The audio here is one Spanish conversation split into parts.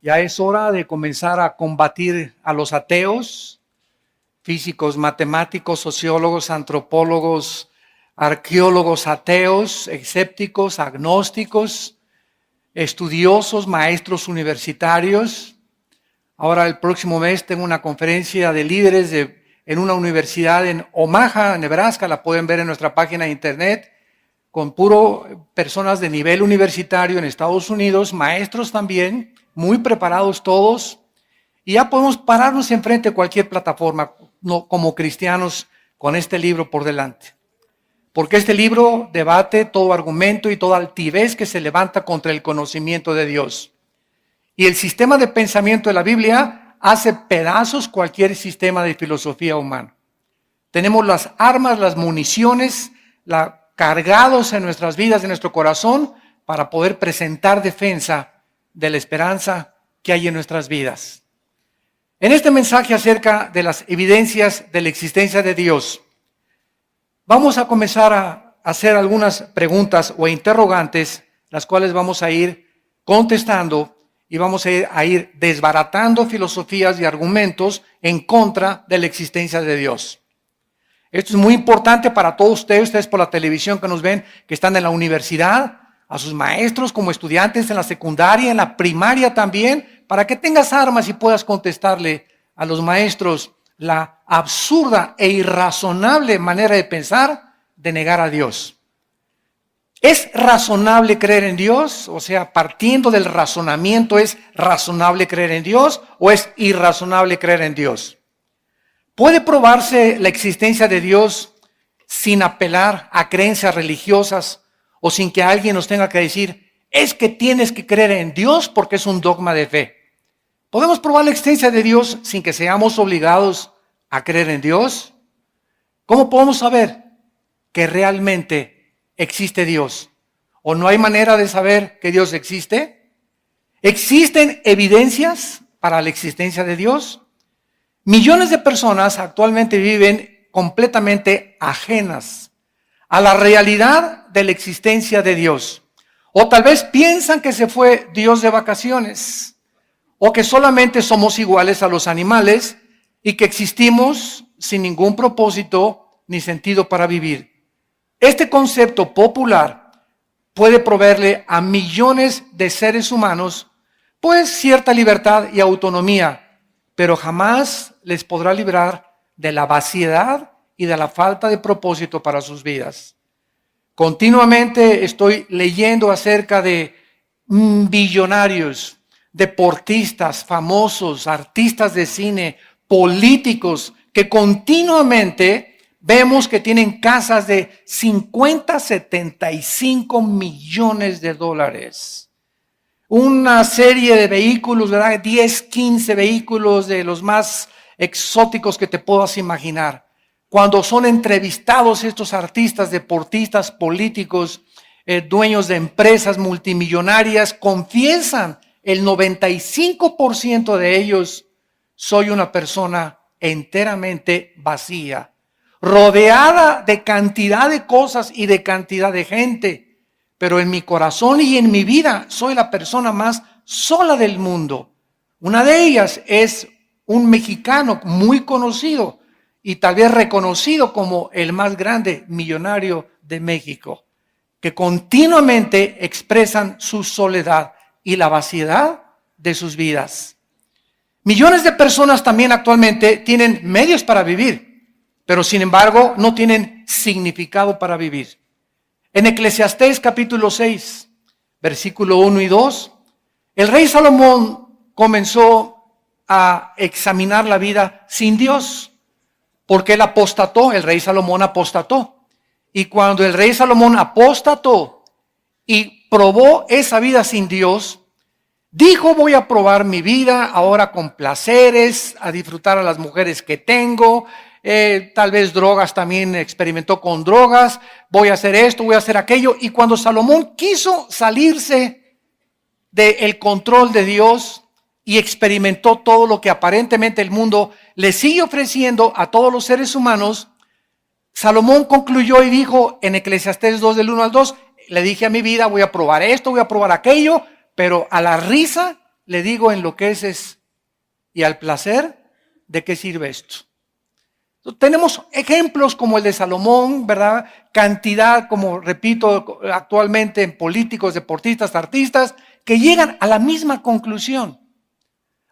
Ya es hora de comenzar a combatir a los ateos, físicos, matemáticos, sociólogos, antropólogos, arqueólogos ateos, escépticos, agnósticos, estudiosos, maestros universitarios. Ahora el próximo mes tengo una conferencia de líderes en una universidad en Omaha, Nebraska, la pueden ver en nuestra página de internet, con puro personas de nivel universitario en Estados Unidos, maestros también, muy preparados todos, y ya podemos pararnos enfrente de cualquier plataforma como cristianos con este libro por delante. Porque este libro debate todo argumento y toda altivez que se levanta contra el conocimiento de Dios. Y el sistema de pensamiento de la Biblia hace pedazos cualquier sistema de filosofía humana. Tenemos las armas, las municiones, cargados en nuestras vidas, en nuestro corazón, para poder presentar defensa de la esperanza que hay en nuestras vidas. En este mensaje acerca de las evidencias de la existencia de Dios, vamos a comenzar a hacer algunas preguntas o interrogantes, las cuales vamos a ir contestando y vamos a ir desbaratando filosofías y argumentos en contra de la existencia de Dios. Esto es muy importante para todos ustedes por la televisión que nos ven, que están en la universidad, a sus maestros como estudiantes en la secundaria, en la primaria también, para que tengas armas y puedas contestarle a los maestros la absurda e irrazonable manera de pensar de negar a Dios. ¿Es razonable creer en Dios? O sea, partiendo del razonamiento, ¿es razonable creer en Dios o es irrazonable creer en Dios? ¿Puede probarse la existencia de Dios sin apelar a creencias religiosas o sin que alguien nos tenga que decir, es que tienes que creer en Dios porque es un dogma de fe? ¿Podemos probar la existencia de Dios sin que seamos obligados a creer en Dios? ¿Cómo podemos saber que realmente existe Dios? ¿O no hay manera de saber que Dios existe? ¿Existen evidencias para la existencia de Dios? Millones de personas actualmente viven completamente ajenas a la realidad de la existencia de Dios. O tal vez piensan que se fue Dios de vacaciones, o que solamente somos iguales a los animales y que existimos sin ningún propósito ni sentido para vivir. Este concepto popular puede proveerle a millones de seres humanos pues cierta libertad y autonomía, pero jamás les podrá librar de la vaciedad y de la falta de propósito para sus vidas. Continuamente estoy leyendo acerca de billonarios, deportistas famosos, artistas de cine, políticos, que continuamente vemos que tienen casas de 50, 75 millones de dólares. Una serie de vehículos, ¿verdad? 10, 15 vehículos de los más exóticos que te puedas imaginar. Cuando son entrevistados estos artistas, deportistas, políticos, dueños de empresas multimillonarias, confiesan el 95% de ellos, soy una persona enteramente vacía, rodeada de cantidad de cosas y de cantidad de gente, pero en mi corazón y en mi vida soy la persona más sola del mundo. Una de ellas es un mexicano muy conocido, y tal vez reconocido como el más grande millonario de México, que continuamente expresan su soledad y la vaciedad de sus vidas. Millones de personas también actualmente tienen medios para vivir, pero sin embargo no tienen significado para vivir. En Eclesiastés capítulo 6, versículo 1 y 2, el rey Salomón comenzó a examinar la vida sin Dios. Porque él apostató, el rey Salomón apostató. Y cuando el rey Salomón apostató y probó esa vida sin Dios, dijo, voy a probar mi vida ahora con placeres, a disfrutar a las mujeres que tengo, tal vez drogas también experimentó con drogas, voy a hacer esto, voy a hacer aquello. Y cuando Salomón quiso salirse del control de Dios y experimentó todo lo que aparentemente el mundo le sigue ofreciendo a todos los seres humanos, Salomón concluyó y dijo en Eclesiastés 2 del 1 al 2, le dije a mi vida, voy a probar esto, voy a probar aquello, pero a la risa le digo en lo que es y al placer, ¿de qué sirve esto? Entonces, tenemos ejemplos como el de Salomón, ¿verdad? Cantidad, como repito, actualmente en políticos, deportistas, artistas, que llegan a la misma conclusión.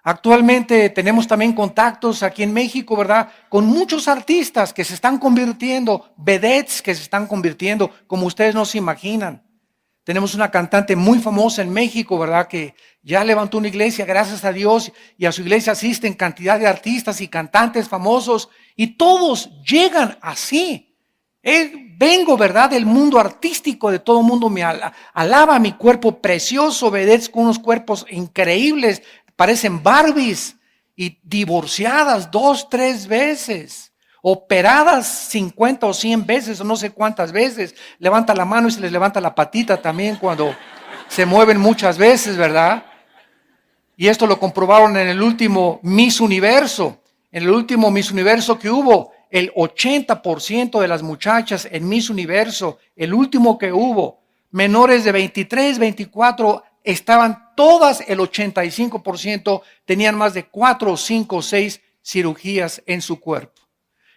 Actualmente tenemos también contactos aquí en México, ¿verdad? Con muchos artistas que se están convirtiendo, vedettes que se están convirtiendo, como ustedes no se imaginan. Tenemos una cantante muy famosa en México, ¿verdad? Que ya levantó una iglesia, gracias a Dios, y a su iglesia asisten cantidad de artistas y cantantes famosos, y todos llegan así. Vengo, ¿verdad? Del mundo artístico, de todo el mundo me alaba mi cuerpo precioso, vedettes con unos cuerpos increíbles, parecen Barbies, y divorciadas 2, 3 veces. Operadas 50 o 100 veces o no sé cuántas veces. Levanta la mano y se les levanta la patita también cuando se mueven muchas veces, ¿verdad? Y esto lo comprobaron en el último Miss Universo. En el último Miss Universo que hubo, el 80% de las muchachas en Miss Universo, el último que hubo, menores de 23, 24, estaban todas, el 85%, tenían más de 4, 5, 6 cirugías en su cuerpo.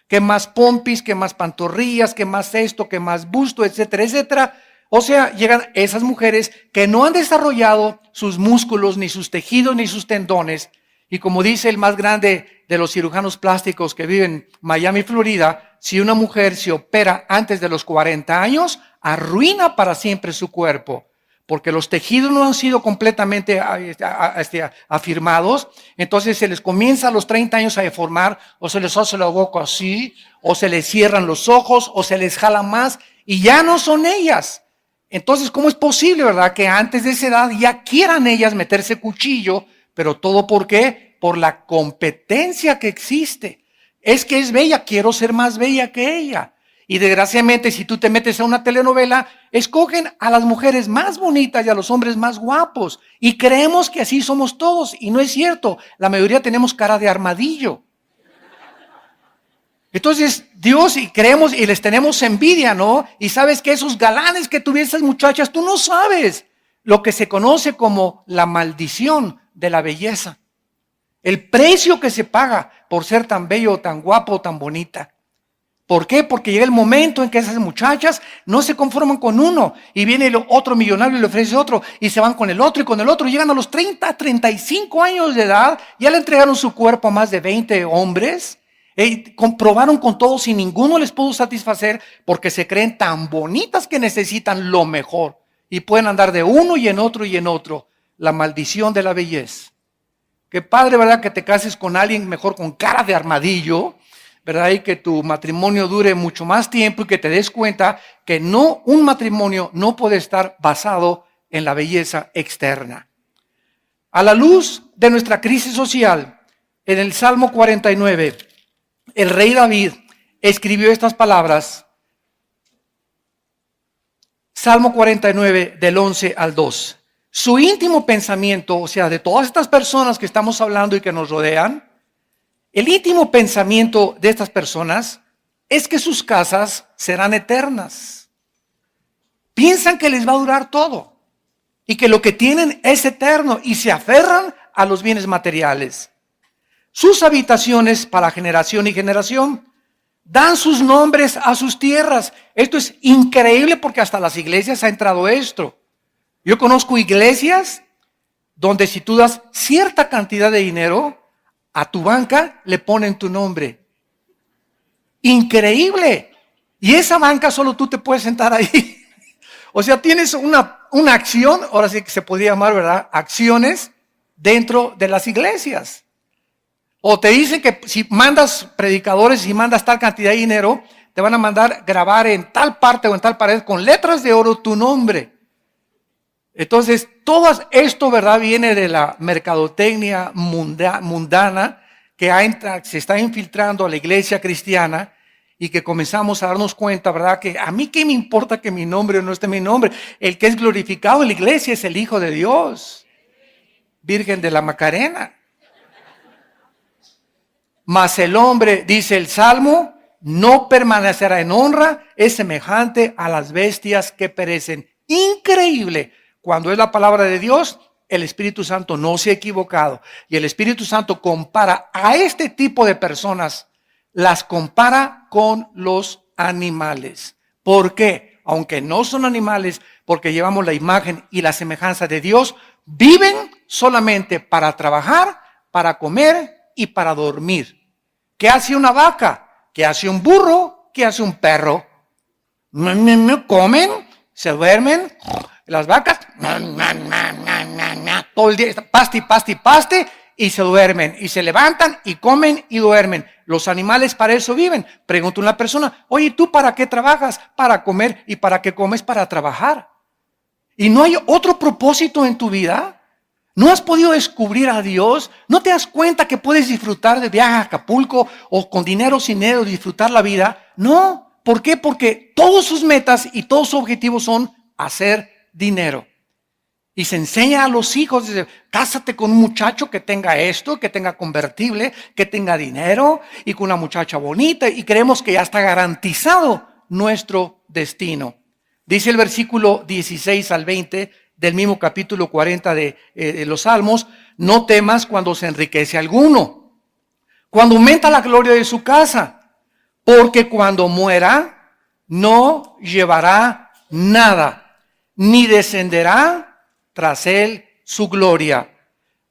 Que más pompis, que más pantorrillas, que más esto, que más busto, etcétera, etcétera. O sea, llegan esas mujeres que no han desarrollado sus músculos, ni sus tejidos, ni sus tendones. Y como dice el más grande de los cirujanos plásticos que vive en Miami, Florida, si una mujer se opera antes de los 40 años, arruina para siempre su cuerpo. Porque los tejidos no han sido completamente afirmados, entonces se les comienza a los 30 años a deformar, o se les hace la boca así, o se les cierran los ojos, o se les jala más, y ya no son ellas. Entonces, ¿cómo es posible, verdad, que antes de esa edad ya quieran ellas meterse cuchillo? Pero todo ¿por qué? Por la competencia que existe. Es que es bella, quiero ser más bella que ella. Y desgraciadamente, si tú te metes a una telenovela, escogen a las mujeres más bonitas y a los hombres más guapos. Y creemos que así somos todos. Y no es cierto. La mayoría tenemos cara de armadillo. Entonces, Dios, y creemos y les tenemos envidia, ¿no? Y sabes que esos galanes que tuvieron esas muchachas, tú no sabes lo que se conoce como la maldición de la belleza. El precio que se paga por ser tan bello, tan guapo, tan bonita. ¿Por qué? Porque llega el momento en que esas muchachas no se conforman con uno y viene el otro millonario y le ofrece otro y se van con el otro y con el otro. Llegan a los 30, 35 años de edad, ya le entregaron su cuerpo a más de 20 hombres. Comprobaron con todos y ninguno les pudo satisfacer porque se creen tan bonitas que necesitan lo mejor y pueden andar de uno y en otro y en otro. La maldición de la belleza. Qué padre, ¿verdad? Que te cases con alguien mejor con cara de armadillo, ¿verdad? Y que tu matrimonio dure mucho más tiempo y que te des cuenta que no, un matrimonio no puede estar basado en la belleza externa. A la luz de nuestra crisis social, en el Salmo 49, el rey David escribió estas palabras. Salmo 49, del 11 al 2. Su íntimo pensamiento, o sea, de todas estas personas que estamos hablando y que nos rodean, el íntimo pensamiento de estas personas es que sus casas serán eternas. Piensan que les va a durar todo y que lo que tienen es eterno y se aferran a los bienes materiales. Sus habitaciones para generación y generación dan sus nombres a sus tierras. Esto es increíble porque hasta las iglesias ha entrado esto. Yo conozco iglesias donde si tú das cierta cantidad de dinero, a tu banca le ponen tu nombre. Increíble. Y esa banca solo tú te puedes sentar ahí. O sea, tienes una acción, ahora sí que se podría llamar, ¿verdad? Acciones dentro de las iglesias. O te dicen que si mandas predicadores y mandas tal cantidad de dinero, te van a mandar grabar en tal parte o en tal pared con letras de oro tu nombre. Entonces, todo esto, ¿verdad? Viene de la mercadotecnia mundana que se está infiltrando a la iglesia cristiana y que comenzamos a darnos cuenta, ¿verdad? Que a mí qué me importa que mi nombre o no esté mi nombre. El que es glorificado en la iglesia es el Hijo de Dios, Virgen de la Macarena. Mas el hombre, dice el Salmo, no permanecerá en honra, es semejante a las bestias que perecen. Increíble. Cuando es la palabra de Dios, el Espíritu Santo no se ha equivocado. Y el Espíritu Santo compara a este tipo de personas, las compara con los animales. ¿Por qué? Aunque no son animales, porque llevamos la imagen y la semejanza de Dios, viven solamente para trabajar, para comer y para dormir. ¿Qué hace una vaca? ¿Qué hace un burro? ¿Qué hace un perro? Comen, se duermen. Las vacas, todo el día, paste, y se duermen, y se levantan, y comen, y duermen. Los animales para eso viven. Pregunta una persona, oye, ¿tú para qué trabajas? Para comer. ¿Y para qué comes? Para trabajar. ¿Y no hay otro propósito en tu vida? ¿No has podido descubrir a Dios? ¿No te das cuenta que puedes disfrutar de viaje a Acapulco o con dinero sin dinero disfrutar la vida? No. ¿Por qué? Porque todos sus metas y todos sus objetivos son hacer dinero. Y se enseña a los hijos, dice, cásate con un muchacho que tenga esto, que tenga convertible, que tenga dinero y con una muchacha bonita, y creemos que ya está garantizado nuestro destino. Dice el versículo 16 al 20 del mismo capítulo 40 de los Salmos, no temas cuando se enriquece alguno, cuando aumenta la gloria de su casa, porque cuando muera no llevará nada, ni descenderá tras él su gloria.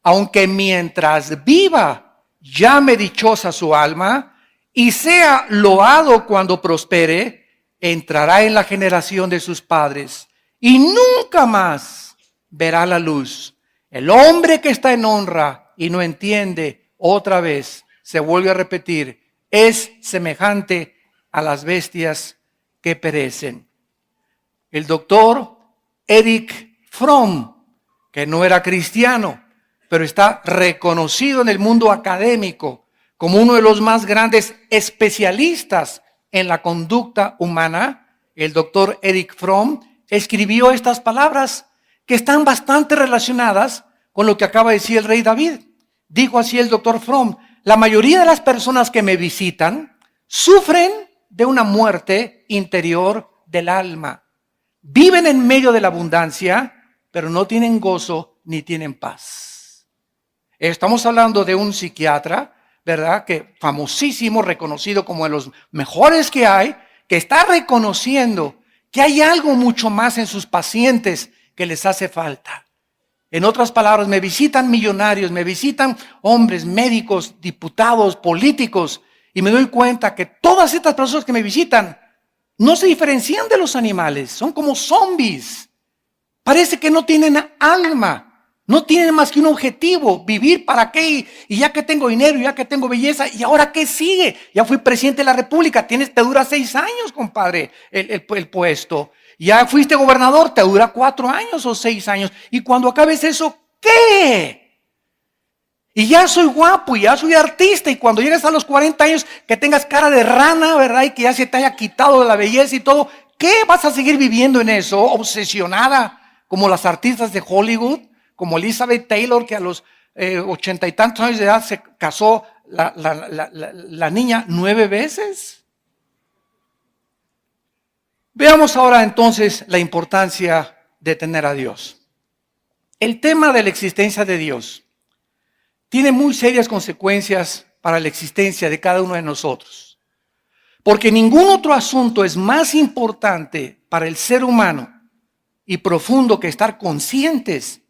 Aunque mientras viva llame dichosa su alma y sea loado cuando prospere, entrará en la generación de sus padres y nunca más verá la luz. El hombre que está en honra y no entiende, otra vez se vuelve a repetir, es semejante a las bestias que perecen. El doctor Erich Fromm, que no era cristiano, pero está reconocido en el mundo académico como uno de los más grandes especialistas en la conducta humana, el doctor Erich Fromm escribió estas palabras que están bastante relacionadas con lo que acaba de decir el rey David. Dijo así el doctor Fromm, la mayoría de las personas que me visitan sufren de una muerte interior del alma. Viven en medio de la abundancia, pero no tienen gozo ni tienen paz. Estamos hablando de un psiquiatra, ¿verdad? Que famosísimo, reconocido como de los mejores que hay, que está reconociendo que hay algo mucho más en sus pacientes que les hace falta. En otras palabras, me visitan millonarios, me visitan hombres, médicos, diputados, políticos, y me doy cuenta que todas estas personas que me visitan no se diferencian de los animales, son como zombies. Parece que no tienen alma, no tienen más que un objetivo, vivir para qué, y ya que tengo dinero, ya que tengo belleza, ¿y ahora qué sigue? Ya fui presidente de la República, te dura 6 años, compadre, el puesto. Ya fuiste gobernador, te dura 4 años o 6 años. Y cuando acabes eso, ¿qué? Y ya soy guapo, y ya soy artista, y cuando llegues a los 40 años, que tengas cara de rana, ¿verdad? Y que ya se te haya quitado de la belleza y todo, ¿qué? ¿Vas a seguir viviendo en eso? Obsesionada, como las artistas de Hollywood, como Elizabeth Taylor, que a los 80 y tantos años de edad se casó la niña 9 veces. Veamos ahora entonces la importancia de tener a Dios. El tema de la existencia de Dios tiene muy serias consecuencias para la existencia de cada uno de nosotros. Porque ningún otro asunto es más importante para el ser humano y profundo que estar conscientes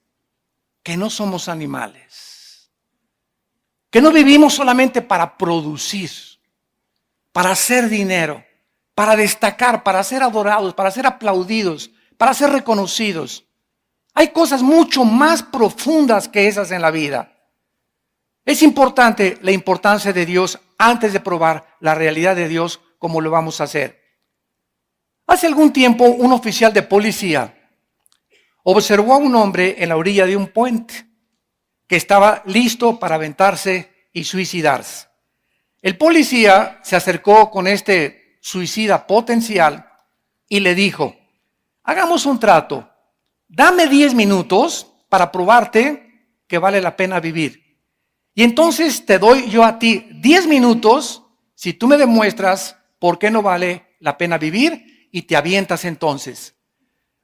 que no somos animales. Que no vivimos solamente para producir, para hacer dinero, para destacar, para ser adorados, para ser aplaudidos, para ser reconocidos. Hay cosas mucho más profundas que esas en la vida. Es importante la importancia de Dios antes de probar la realidad de Dios como lo vamos a hacer. Hace algún tiempo un oficial de policía observó a un hombre en la orilla de un puente que estaba listo para aventarse y suicidarse. El policía se acercó con este suicida potencial y le dijo, hagamos un trato, dame 10 minutos para probarte que vale la pena vivir. Y entonces te doy yo a ti 10 minutos si tú me demuestras por qué no vale la pena vivir y te avientas entonces.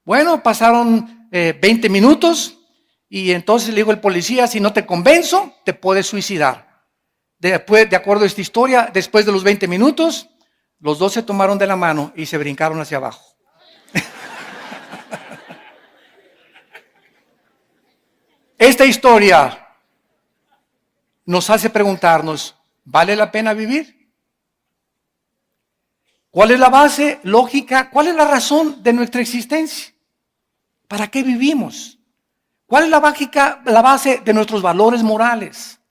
Bueno, pasaron 20 minutos y entonces le dijo el policía, si no te convenzo, te puedes suicidar. Después, de acuerdo a esta historia, después de los 20 minutos, los dos se tomaron de la mano y se brincaron hacia abajo. Esta historia nos hace preguntarnos, ¿vale la pena vivir? ¿Cuál es la base lógica? ¿Cuál es la razón de nuestra existencia? ¿Para qué vivimos? ¿Cuál es la base de nuestros valores morales?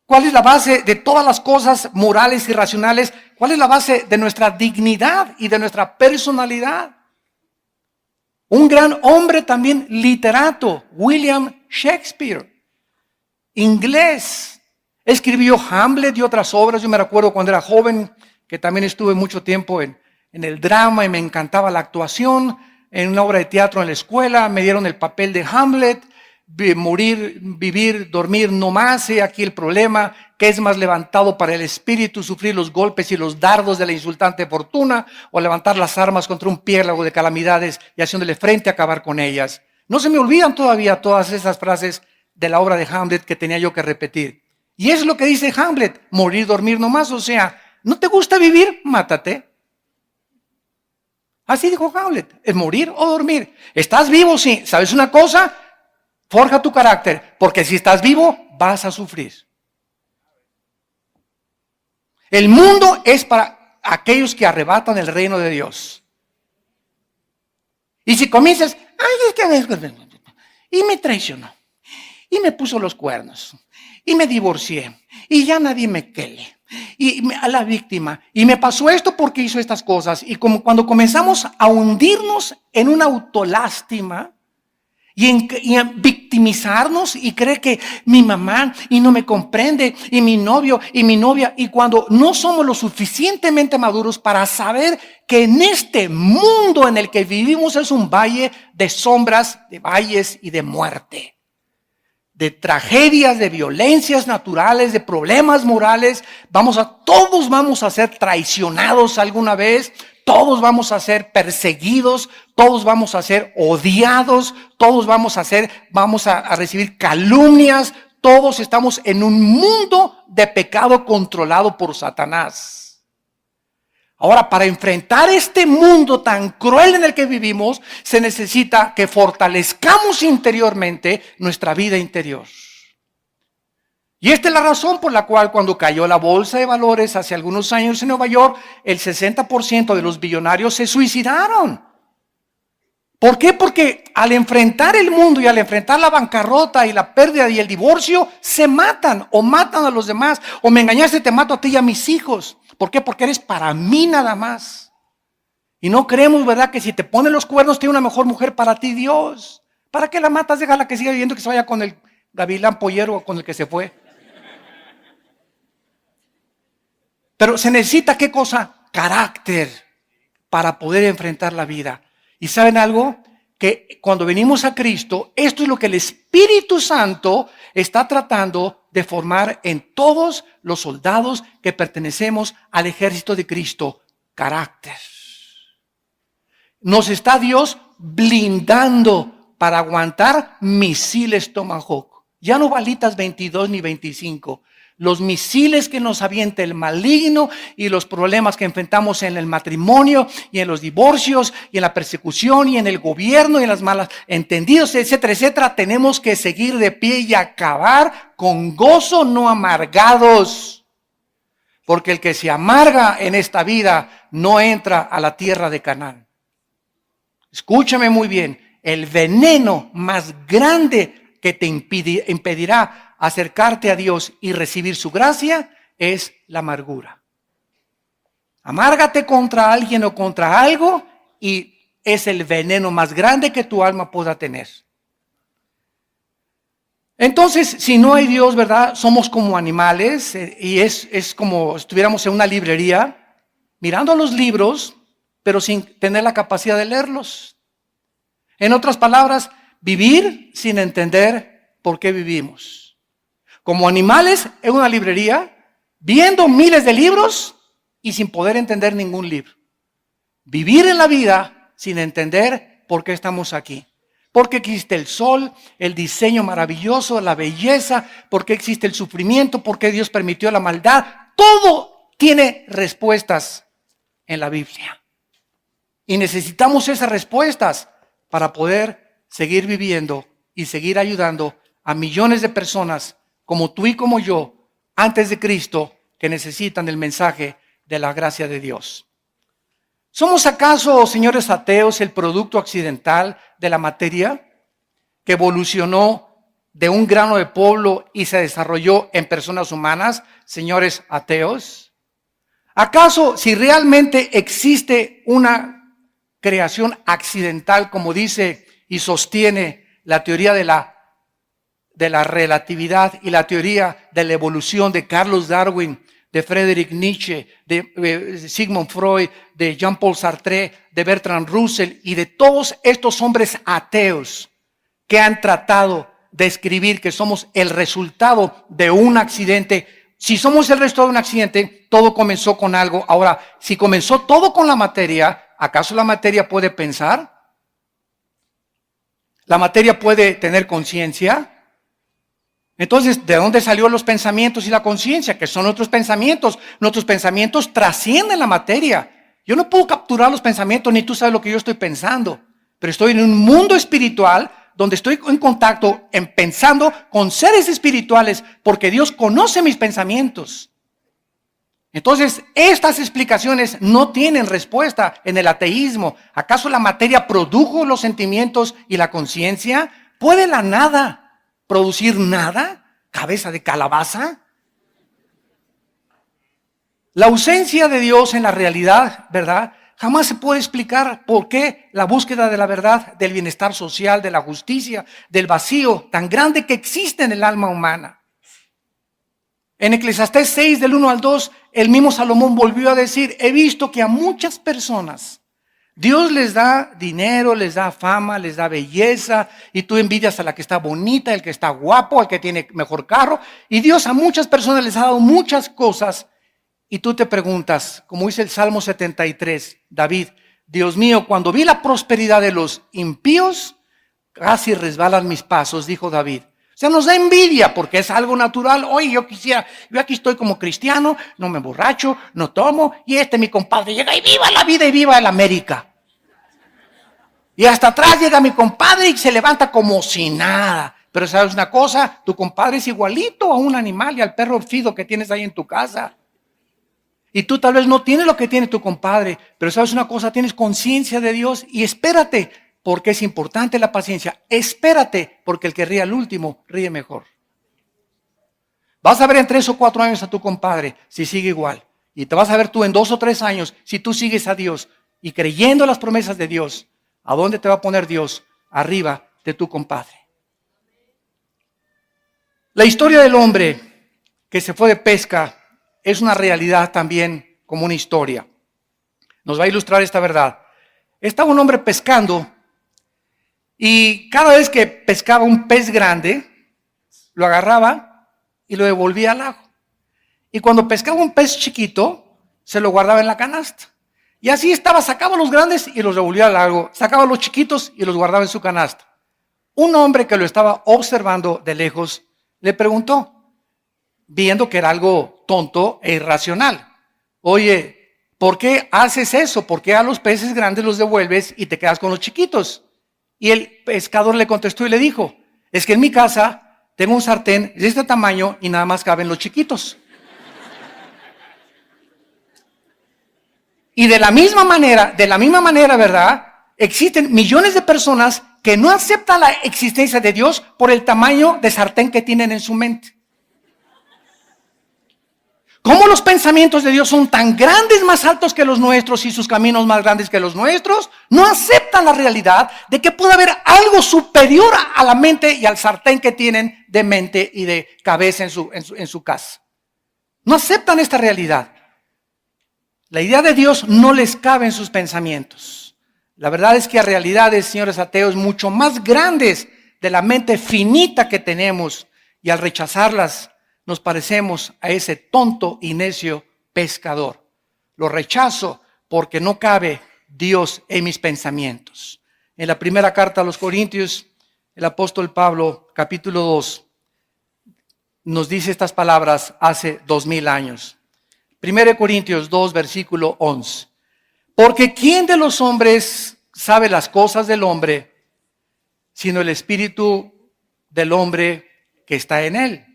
¿Cuál es la base de todas las cosas morales y racionales? ¿Cuál es la base de nuestra dignidad y de nuestra personalidad? Un gran hombre también literato, William Shakespeare, inglés, escribió Hamlet y otras obras. Yo me recuerdo cuando era joven que también estuve mucho tiempo en el drama y me encantaba la actuación. En una obra de teatro en la escuela me dieron el papel de Hamlet. Morir, vivir, dormir, no más. He aquí el problema, que es más levantado para el espíritu sufrir los golpes y los dardos de la insultante fortuna, o levantar las armas contra un piélago de calamidades y haciéndole frente a acabar con ellas. No se me olvidan todavía todas esas frases de la obra de Hamlet que tenía yo que repetir. Y es lo que dice Hamlet, morir, dormir, no más. O sea, ¿no te gusta vivir? Mátate. Así dijo Hamlet, es morir o dormir. ¿Estás vivo? Sí. ¿Sabes una cosa? Forja tu carácter, porque si estás vivo, vas a sufrir. El mundo es para aquellos que arrebatan el reino de Dios. Y si comienzas, y me traicionó, y me puso los cuernos, y me divorcié, y ya nadie me quiere, y a la víctima, y me pasó esto porque hizo estas cosas, y como cuando comenzamos a hundirnos en una autolástima, y en victimizarnos y creer que mi mamá y no me comprende y mi novio y mi novia, y cuando no somos lo suficientemente maduros para saber que en este mundo en el que vivimos es un valle de sombras, de valles y de muerte, de tragedias, de violencias naturales, de problemas morales. Todos vamos a ser traicionados alguna vez. Todos vamos a ser perseguidos, todos vamos a ser odiados, todos vamos a recibir calumnias, todos estamos en un mundo de pecado controlado por Satanás. Ahora, para enfrentar este mundo tan cruel en el que vivimos, se necesita que fortalezcamos interiormente nuestra vida interior. Y esta es la razón por la cual cuando cayó la bolsa de valores hace algunos años en Nueva York, el 60% de los billonarios se suicidaron. ¿Por qué? Porque al enfrentar el mundo y al enfrentar la bancarrota y la pérdida y el divorcio, se matan o matan a los demás. O me engañaste, te mato a ti y a mis hijos. ¿Por qué? Porque eres para mí nada más. Y no creemos, ¿verdad?, que si te ponen los cuernos tiene una mejor mujer para ti, Dios. ¿Para qué la matas? Déjala que siga viviendo, que se vaya con el gavilán pollero o con el que se fue. Pero se necesita, ¿qué cosa? Carácter para poder enfrentar la vida. ¿Y saben algo? Que cuando venimos a Cristo, esto es lo que el Espíritu Santo está tratando de formar en todos los soldados que pertenecemos al ejército de Cristo. Carácter. Nos está Dios blindando para aguantar misiles Tomahawk. Ya no balitas 22 ni 25. Los misiles que nos avienta el maligno y los problemas que enfrentamos en el matrimonio y en los divorcios y en la persecución y en el gobierno y en las malas entendidos, etcétera, etcétera. Tenemos que seguir de pie y acabar con gozo, no amargados. Porque el que se amarga en esta vida no entra a la tierra de Canaán. Escúchame muy bien, el veneno más grande que te impedirá acercarte a Dios y recibir su gracia es la amargura. Amárgate contra alguien o contra algo y es el veneno más grande que tu alma pueda tener. Entonces, si no hay Dios, ¿verdad? Somos como animales y es como si estuviéramos en una librería mirando los libros, pero sin tener la capacidad de leerlos. En otras palabras, vivir sin entender por qué vivimos. Como animales en una librería, viendo miles de libros y sin poder entender ningún libro. Vivir en la vida sin entender por qué estamos aquí. Porque existe el sol, el diseño maravilloso, la belleza, porque existe el sufrimiento, porque Dios permitió la maldad. Todo tiene respuestas en la Biblia. Y necesitamos esas respuestas para poder seguir viviendo y seguir ayudando a millones de personas como tú y como yo, antes de Cristo, que necesitan el mensaje de la gracia de Dios. ¿Somos acaso, señores ateos, el producto accidental de la materia que evolucionó de un grano de polvo y se desarrolló en personas humanas, señores ateos? ¿Acaso si realmente existe una creación accidental, como dice y sostiene la teoría de la relatividad y la teoría de la evolución de Carlos Darwin, de Friedrich Nietzsche, de Sigmund Freud, de Jean-Paul Sartre, de Bertrand Russell y de todos estos hombres ateos que han tratado de escribir que somos el resultado de un accidente? Si somos el resultado de un accidente, todo comenzó con algo. Ahora, si comenzó todo con la materia, ¿acaso la materia puede pensar? ¿La materia puede tener conciencia? Entonces, ¿de dónde salieron los pensamientos y la conciencia? Que son nuestros pensamientos. Nuestros pensamientos trascienden la materia. Yo no puedo capturar los pensamientos, ni tú sabes lo que yo estoy pensando. Pero estoy en un mundo espiritual donde estoy en contacto, pensando con seres espirituales, porque Dios conoce mis pensamientos. Entonces, estas explicaciones no tienen respuesta en el ateísmo. ¿Acaso la materia produjo los sentimientos y la conciencia? ¿Puede la nada producir nada? ¿Cabeza de calabaza? La ausencia de Dios en la realidad, ¿verdad? Jamás se puede explicar por qué la búsqueda de la verdad, del bienestar social, de la justicia, del vacío tan grande que existe en el alma humana. En Eclesiastés 6, del 1 al 2, el mismo Salomón volvió a decir: he visto que a muchas personas Dios les da dinero, les da fama, les da belleza, y tú envidias a la que está bonita, el que está guapo, el que tiene mejor carro, y Dios a muchas personas les ha dado muchas cosas, y tú te preguntas, como dice el Salmo 73, David: Dios mío, cuando vi la prosperidad de los impíos, casi resbalan mis pasos, dijo David. O sea, nos da envidia porque es algo natural. Oye, yo aquí estoy como cristiano, no me emborracho, no tomo, y mi compadre llega y viva la vida y viva el América. Y hasta atrás llega mi compadre y se levanta como si nada. Pero ¿sabes una cosa? Tu compadre es igualito a un animal y al perro fido que tienes ahí en tu casa. Y tú tal vez no tienes lo que tiene tu compadre, pero ¿sabes una cosa? Tienes conciencia de Dios y espérate, porque es importante la paciencia. Espérate, porque el que ríe al último, ríe mejor. Vas a ver en 3 o 4 años a tu compadre si sigue igual. Y te vas a ver tú en 2 o 3 años si tú sigues a Dios y creyendo las promesas de Dios. ¿A dónde te va a poner Dios? Arriba de tu compadre. La historia del hombre que se fue de pesca es una realidad también como una historia. Nos va a ilustrar esta verdad. Estaba un hombre pescando y cada vez que pescaba un pez grande, lo agarraba y lo devolvía al lago. Y cuando pescaba un pez chiquito, se lo guardaba en la canasta. Y así estaba, sacaba los grandes y los devolvía al lago, sacaba los chiquitos y los guardaba en su canasta. Un hombre que lo estaba observando de lejos le preguntó, viendo que era algo tonto e irracional: oye, ¿por qué haces eso? ¿Por qué a los peces grandes los devuelves y te quedas con los chiquitos? Y el pescador le contestó y le dijo: es que en mi casa tengo un sartén de este tamaño y nada más caben los chiquitos. Y de la misma manera, ¿verdad? Existen millones de personas que no aceptan la existencia de Dios por el tamaño de sartén que tienen en su mente. ¿Cómo los pensamientos de Dios son tan grandes, más altos que los nuestros, y sus caminos más grandes que los nuestros? No aceptan la realidad de que puede haber algo superior a la mente y al sartén que tienen de mente y de cabeza en su casa. No aceptan esta realidad. La idea de Dios no les cabe en sus pensamientos. La verdad es que hay realidades, señores ateos, mucho más grandes de la mente finita que tenemos, y al rechazarlas nos parecemos a ese tonto y necio pescador. Lo rechazo porque no cabe Dios en mis pensamientos. En la primera carta a los Corintios, el apóstol Pablo, capítulo 2, nos dice estas palabras hace 2000 años. 1 Corintios 2, versículo 11. Porque ¿quién de los hombres sabe las cosas del hombre, sino el espíritu del hombre que está en él?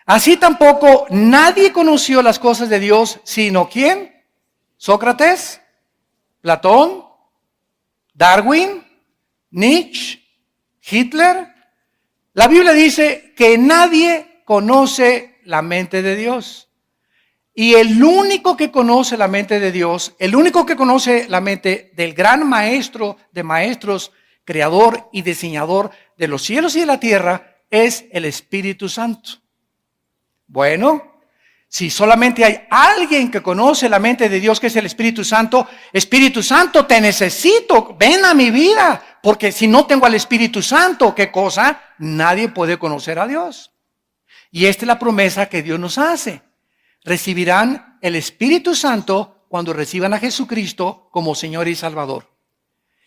Así tampoco nadie conoció las cosas de Dios, sino ¿quién? Sócrates, Platón, Darwin, Nietzsche, Hitler. La Biblia dice que nadie conoce la mente de Dios. Y el único que conoce la mente de Dios, el único que conoce la mente del gran maestro de maestros, creador y diseñador de los cielos y de la tierra, es el Espíritu Santo. Bueno, si solamente hay alguien que conoce la mente de Dios, que es el Espíritu Santo, te necesito, ven a mi vida, porque si no tengo al Espíritu Santo, ¿qué cosa? Nadie puede conocer a Dios. Y esta es la promesa que Dios nos hace. Recibirán el Espíritu Santo cuando reciban a Jesucristo como Señor y Salvador.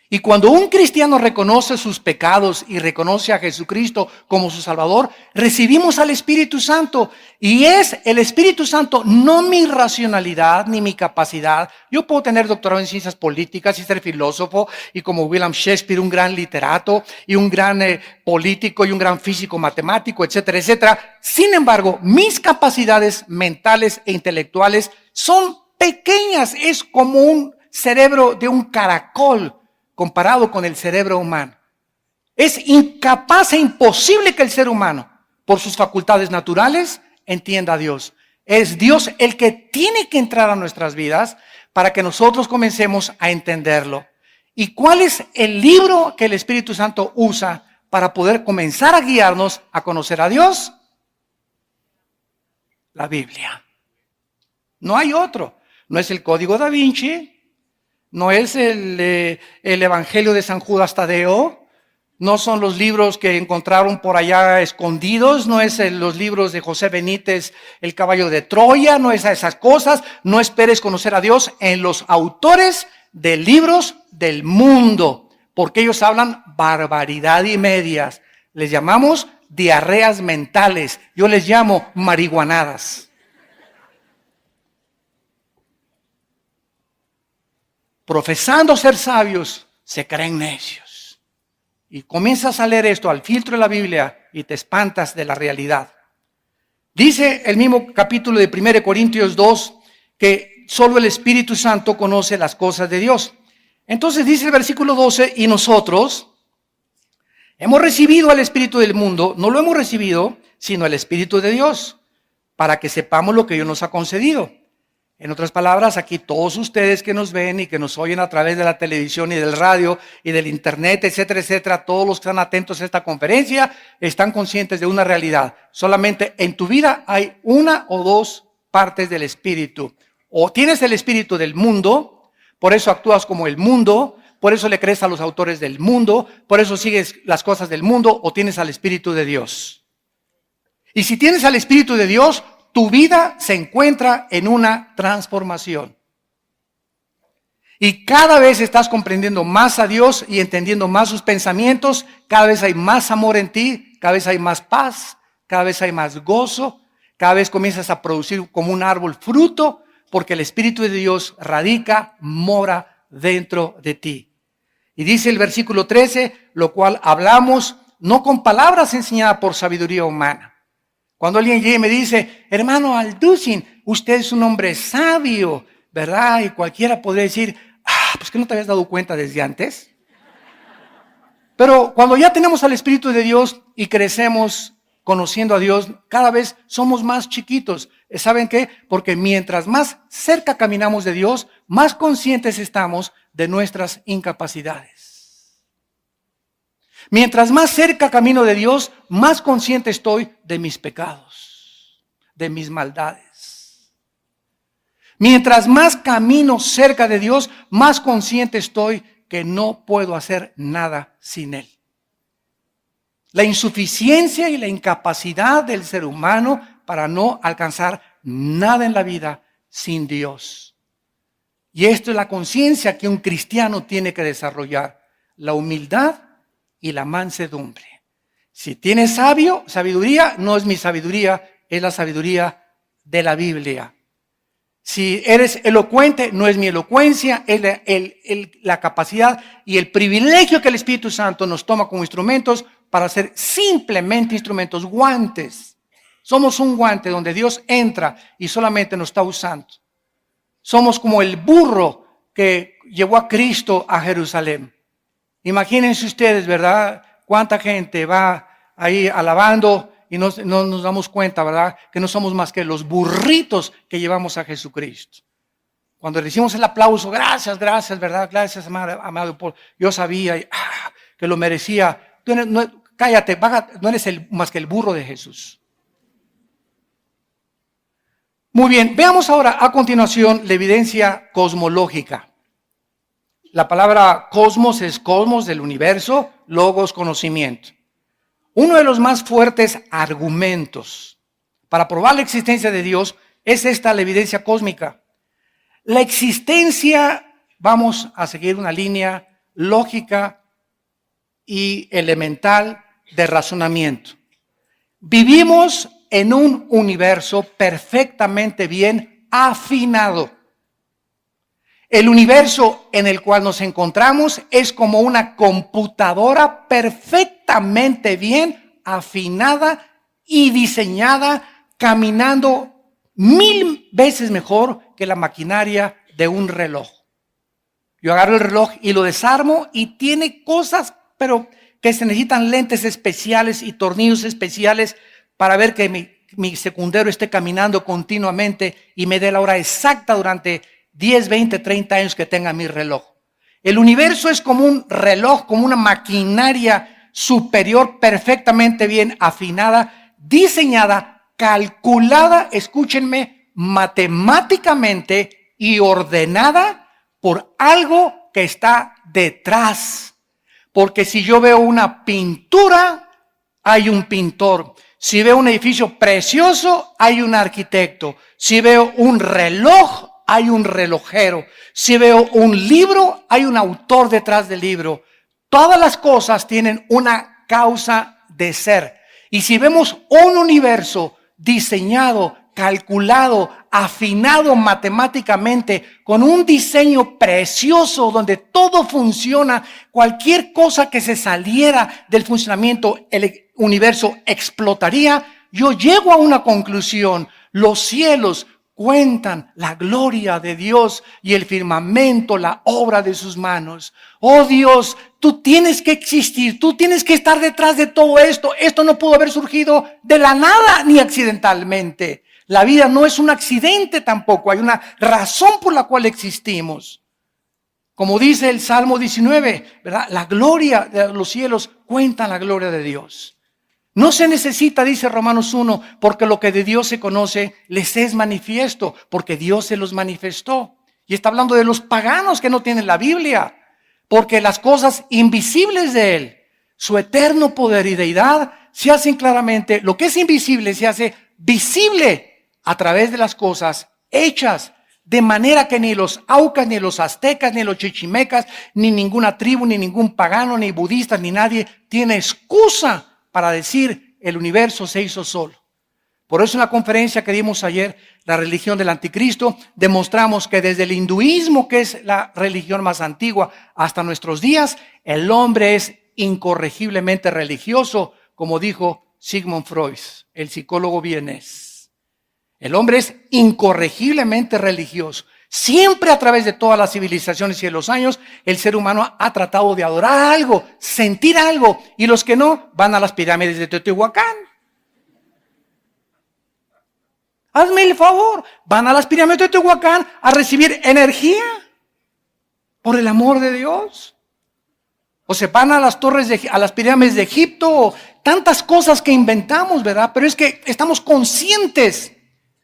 Y cuando un cristiano reconoce sus pecados y reconoce a Jesucristo como su Salvador, recibimos al Espíritu Santo. Y es el Espíritu Santo, no mi racionalidad ni mi capacidad. Yo puedo tener doctorado en ciencias políticas y ser filósofo, y como William Shakespeare, un gran literato, y un gran político, y un gran físico matemático, etcétera, etcétera. Sin embargo, mis capacidades mentales e intelectuales son pequeñas. Es como un cerebro de un caracol comparado con el cerebro humano. Es incapaz e imposible que el ser humano, por sus facultades naturales, entienda a Dios. Es Dios el que tiene que entrar a nuestras vidas para que nosotros comencemos a entenderlo. ¿Y cuál es el libro que el Espíritu Santo usa para poder comenzar a guiarnos a conocer a Dios? La Biblia. No hay otro. No es el Código Da Vinci. No es el Evangelio de San Judas Tadeo, no son los libros que encontraron por allá escondidos, no es los libros de José Benítez, El caballo de Troya, no es a esas cosas. No esperes conocer a Dios en los autores de libros del mundo, porque ellos hablan barbaridad y medias. Les llamamos diarreas mentales, yo les llamo marihuanadas. Profesando ser sabios, se creen necios. Y comienzas a leer esto al filtro de la Biblia y te espantas de la realidad. Dice el mismo capítulo de 1 Corintios 2 que solo el Espíritu Santo conoce las cosas de Dios. Entonces dice el versículo 12, y nosotros hemos recibido al Espíritu del mundo, no lo hemos recibido, sino el Espíritu de Dios, para que sepamos lo que Dios nos ha concedido. En otras palabras, aquí todos ustedes que nos ven y que nos oyen a través de la televisión y del radio y del internet, etcétera, etcétera, todos los que están atentos a esta conferencia están conscientes de una realidad. Solamente en tu vida hay una o dos partes del Espíritu. O tienes el Espíritu del mundo, por eso actúas como el mundo, por eso le crees a los autores del mundo, por eso sigues las cosas del mundo, o tienes al Espíritu de Dios. Y si tienes al Espíritu de Dios, tu vida se encuentra en una transformación. Y cada vez estás comprendiendo más a Dios y entendiendo más sus pensamientos. Cada vez hay más amor en ti, cada vez hay más paz, cada vez hay más gozo. Cada vez comienzas a producir como un árbol fruto, porque el Espíritu de Dios radica, mora dentro de ti. Y dice el versículo 13, lo cual hablamos no con palabras enseñadas por sabiduría humana. Cuando alguien llega y me dice, hermano Alducin, usted es un hombre sabio, ¿verdad? Y cualquiera podría decir, pues que no te habías dado cuenta desde antes. Pero cuando ya tenemos al Espíritu de Dios y crecemos conociendo a Dios, cada vez somos más chiquitos. ¿Saben qué? Porque mientras más cerca caminamos de Dios, más conscientes estamos de nuestras incapacidades. Mientras más cerca camino de Dios, más consciente estoy de mis pecados, de mis maldades. Mientras más camino cerca de Dios, más consciente estoy que no puedo hacer nada sin Él. La insuficiencia y la incapacidad del ser humano para no alcanzar nada en la vida sin Dios. Y esto es la conciencia que un cristiano tiene que desarrollar. la humildad y la mansedumbre. Si tienes sabiduría, no es mi sabiduría, es la sabiduría de la Biblia. Si eres elocuente, no es mi elocuencia, es la capacidad y el privilegio que el Espíritu Santo nos toma como instrumentos para ser simplemente instrumentos, guantes. Somos un guante donde Dios entra y solamente nos está usando. Somos como el burro que llevó a Cristo a Jerusalén. Imagínense ustedes, ¿verdad? Cuánta gente va ahí alabando y no nos damos cuenta, ¿verdad? Que no somos más que los burritos que llevamos a Jesucristo. Cuando le hicimos el aplauso, gracias, ¿verdad? Gracias, amado Paul. Yo sabía que lo merecía. Cállate, no eres más que el burro de Jesús. Muy bien, veamos ahora a continuación la evidencia cosmológica. La palabra cosmos es cosmos del universo, logos, conocimiento. Uno de los más fuertes argumentos para probar la existencia de Dios es esta, la evidencia cósmica. La existencia, vamos a seguir una línea lógica y elemental de razonamiento. Vivimos en un universo perfectamente bien afinado. El universo en el cual nos encontramos es como una computadora perfectamente bien afinada y diseñada, caminando 1000 veces mejor que la maquinaria de un reloj. Yo agarro el reloj y lo desarmo y tiene cosas, pero que se necesitan lentes especiales y tornillos especiales para ver que mi secundero esté caminando continuamente y me dé la hora exacta durante 10, 20, 30 años que tenga mi reloj. El universo es como un reloj, como una maquinaria superior perfectamente bien afinada, diseñada, calculada, escúchenme, matemáticamente y ordenada por algo que está detrás. Porque si yo veo una pintura, hay un pintor. Si veo un edificio precioso, hay un arquitecto. Si veo un reloj, hay un relojero. Si veo un libro, hay un autor detrás del libro. Todas las cosas tienen una causa de ser. Y si vemos un universo diseñado, calculado, afinado matemáticamente, con un diseño precioso donde todo funciona, cualquier cosa que se saliera del funcionamiento, el universo explotaría, yo llego a una conclusión: los cielos cuentan la gloria de Dios y el firmamento, la obra de sus manos. Oh Dios, tú tienes que existir, tú tienes que estar detrás de todo esto. Esto no pudo haber surgido de la nada ni accidentalmente. La vida no es un accidente tampoco, hay una razón por la cual existimos. Como dice el Salmo 19, ¿verdad? La gloria de los cielos cuentan la gloria de Dios. No se necesita, dice Romanos 1, porque lo que de Dios se conoce les es manifiesto, porque Dios se los manifestó. Y está hablando de los paganos que no tienen la Biblia, porque las cosas invisibles de Él, su eterno poder y deidad, se hacen claramente, lo que es invisible se hace visible a través de las cosas hechas, de manera que ni los aucas, ni los aztecas, ni los chichimecas, ni ninguna tribu, ni ningún pagano, ni budista, ni nadie tiene excusa para decir el universo se hizo solo. Por eso en la conferencia que dimos ayer, la religión del anticristo, demostramos que desde el hinduismo, que es la religión más antigua, hasta nuestros días, el hombre es incorregiblemente religioso, como dijo Sigmund Freud, el psicólogo vienés. El hombre es incorregiblemente religioso. Siempre a través de todas las civilizaciones y de los años, el ser humano ha tratado de adorar algo, sentir algo, y los que no van a las pirámides de Teotihuacán. Hazme el favor, van a las pirámides de Teotihuacán a recibir energía, por el amor de Dios. O se van a las a las pirámides de Egipto, tantas cosas que inventamos, ¿verdad? Pero es que estamos conscientes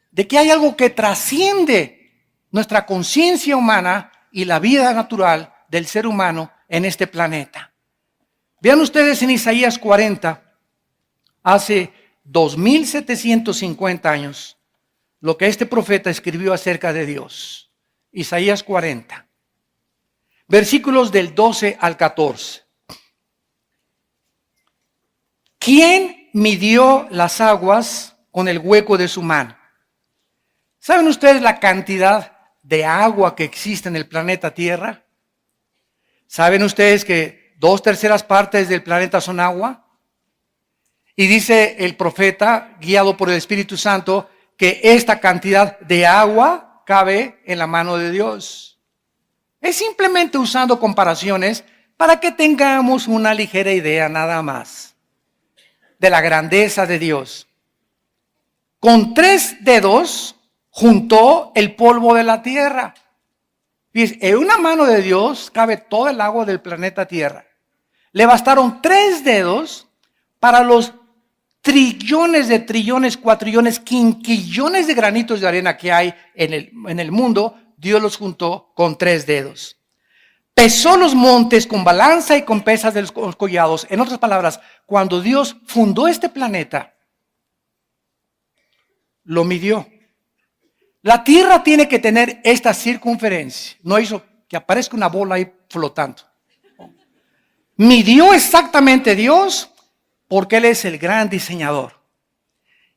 de que hay algo que trasciende nuestra conciencia humana y la vida natural del ser humano en este planeta. Vean ustedes en Isaías 40, hace 2750 años, lo que este profeta escribió acerca de Dios. Isaías 40, versículos del 12 al 14. ¿Quién midió las aguas con el hueco de su mano? ¿Saben ustedes la cantidad de agua que existe en el planeta Tierra? ¿Saben ustedes que 2/3 partes del planeta son agua? Y dice el profeta, guiado por el Espíritu Santo, que esta cantidad de agua cabe en la mano de Dios. Es simplemente usando comparaciones para que tengamos una ligera idea nada más de la grandeza de Dios. Con 3 dedos juntó el polvo de la tierra. Fíjense, en una mano de Dios cabe todo el agua del planeta Tierra. Le bastaron 3 dedos para los trillones de trillones, cuatrillones, quinquillones de granitos de arena que hay en el mundo. Dios los juntó con 3 dedos. Pesó los montes con balanza y con pesas de los collados. En otras palabras, cuando Dios fundó este planeta, lo midió. La Tierra tiene que tener esta circunferencia. No hizo que aparezca una bola ahí flotando. Midió exactamente Dios porque Él es el gran diseñador.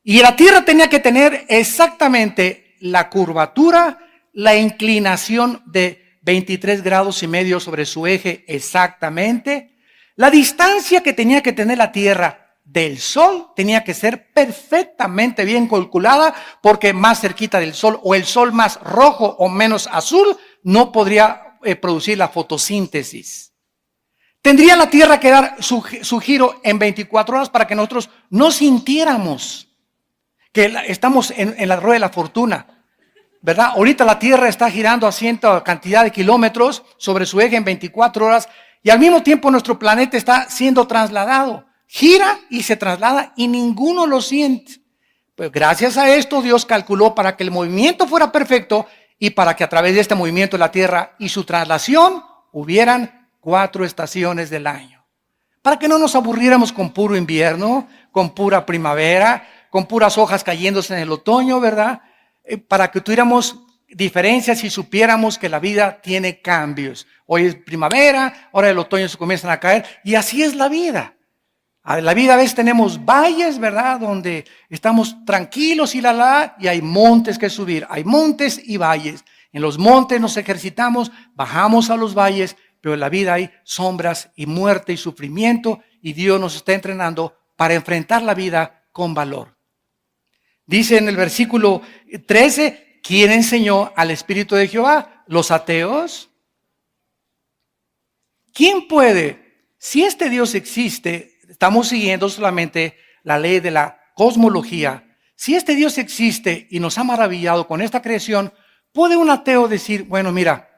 Y la Tierra tenía que tener exactamente la curvatura, la inclinación de 23 grados y medio sobre su eje exactamente. La distancia que tenía que tener la Tierra del Sol tenía que ser perfectamente bien calculada, porque más cerquita del Sol o el Sol más rojo o menos azul no podría producir la fotosíntesis. Tendría la Tierra que dar su giro en 24 horas para que nosotros no sintiéramos que estamos en la rueda de la fortuna, ¿verdad? Ahorita la Tierra está girando a cierta cantidad de kilómetros sobre su eje en 24 horas y al mismo tiempo nuestro planeta está siendo trasladado. Gira y se traslada y ninguno lo siente. Pues gracias a esto Dios calculó para que el movimiento fuera perfecto y para que a través de este movimiento de la Tierra y su traslación hubieran 4 estaciones del año. Para que no nos aburriéramos con puro invierno, con pura primavera, con puras hojas cayéndose en el otoño, ¿verdad? Para que tuviéramos diferencias y supiéramos que la vida tiene cambios. Hoy es primavera, ahora el otoño se comienzan a caer y así es la vida. La vida a veces tenemos valles, ¿verdad? Donde estamos tranquilos y hay montes que subir. Hay montes y valles. En los montes nos ejercitamos, bajamos a los valles, pero en la vida hay sombras y muerte y sufrimiento y Dios nos está entrenando para enfrentar la vida con valor. Dice en el versículo 13, ¿quién enseñó al Espíritu de Jehová? ¿Los ateos? ¿Quién puede? Si este Dios existe, estamos siguiendo solamente la ley de la cosmología. Si este Dios existe y nos ha maravillado con esta creación, ¿puede un ateo decir, bueno, mira,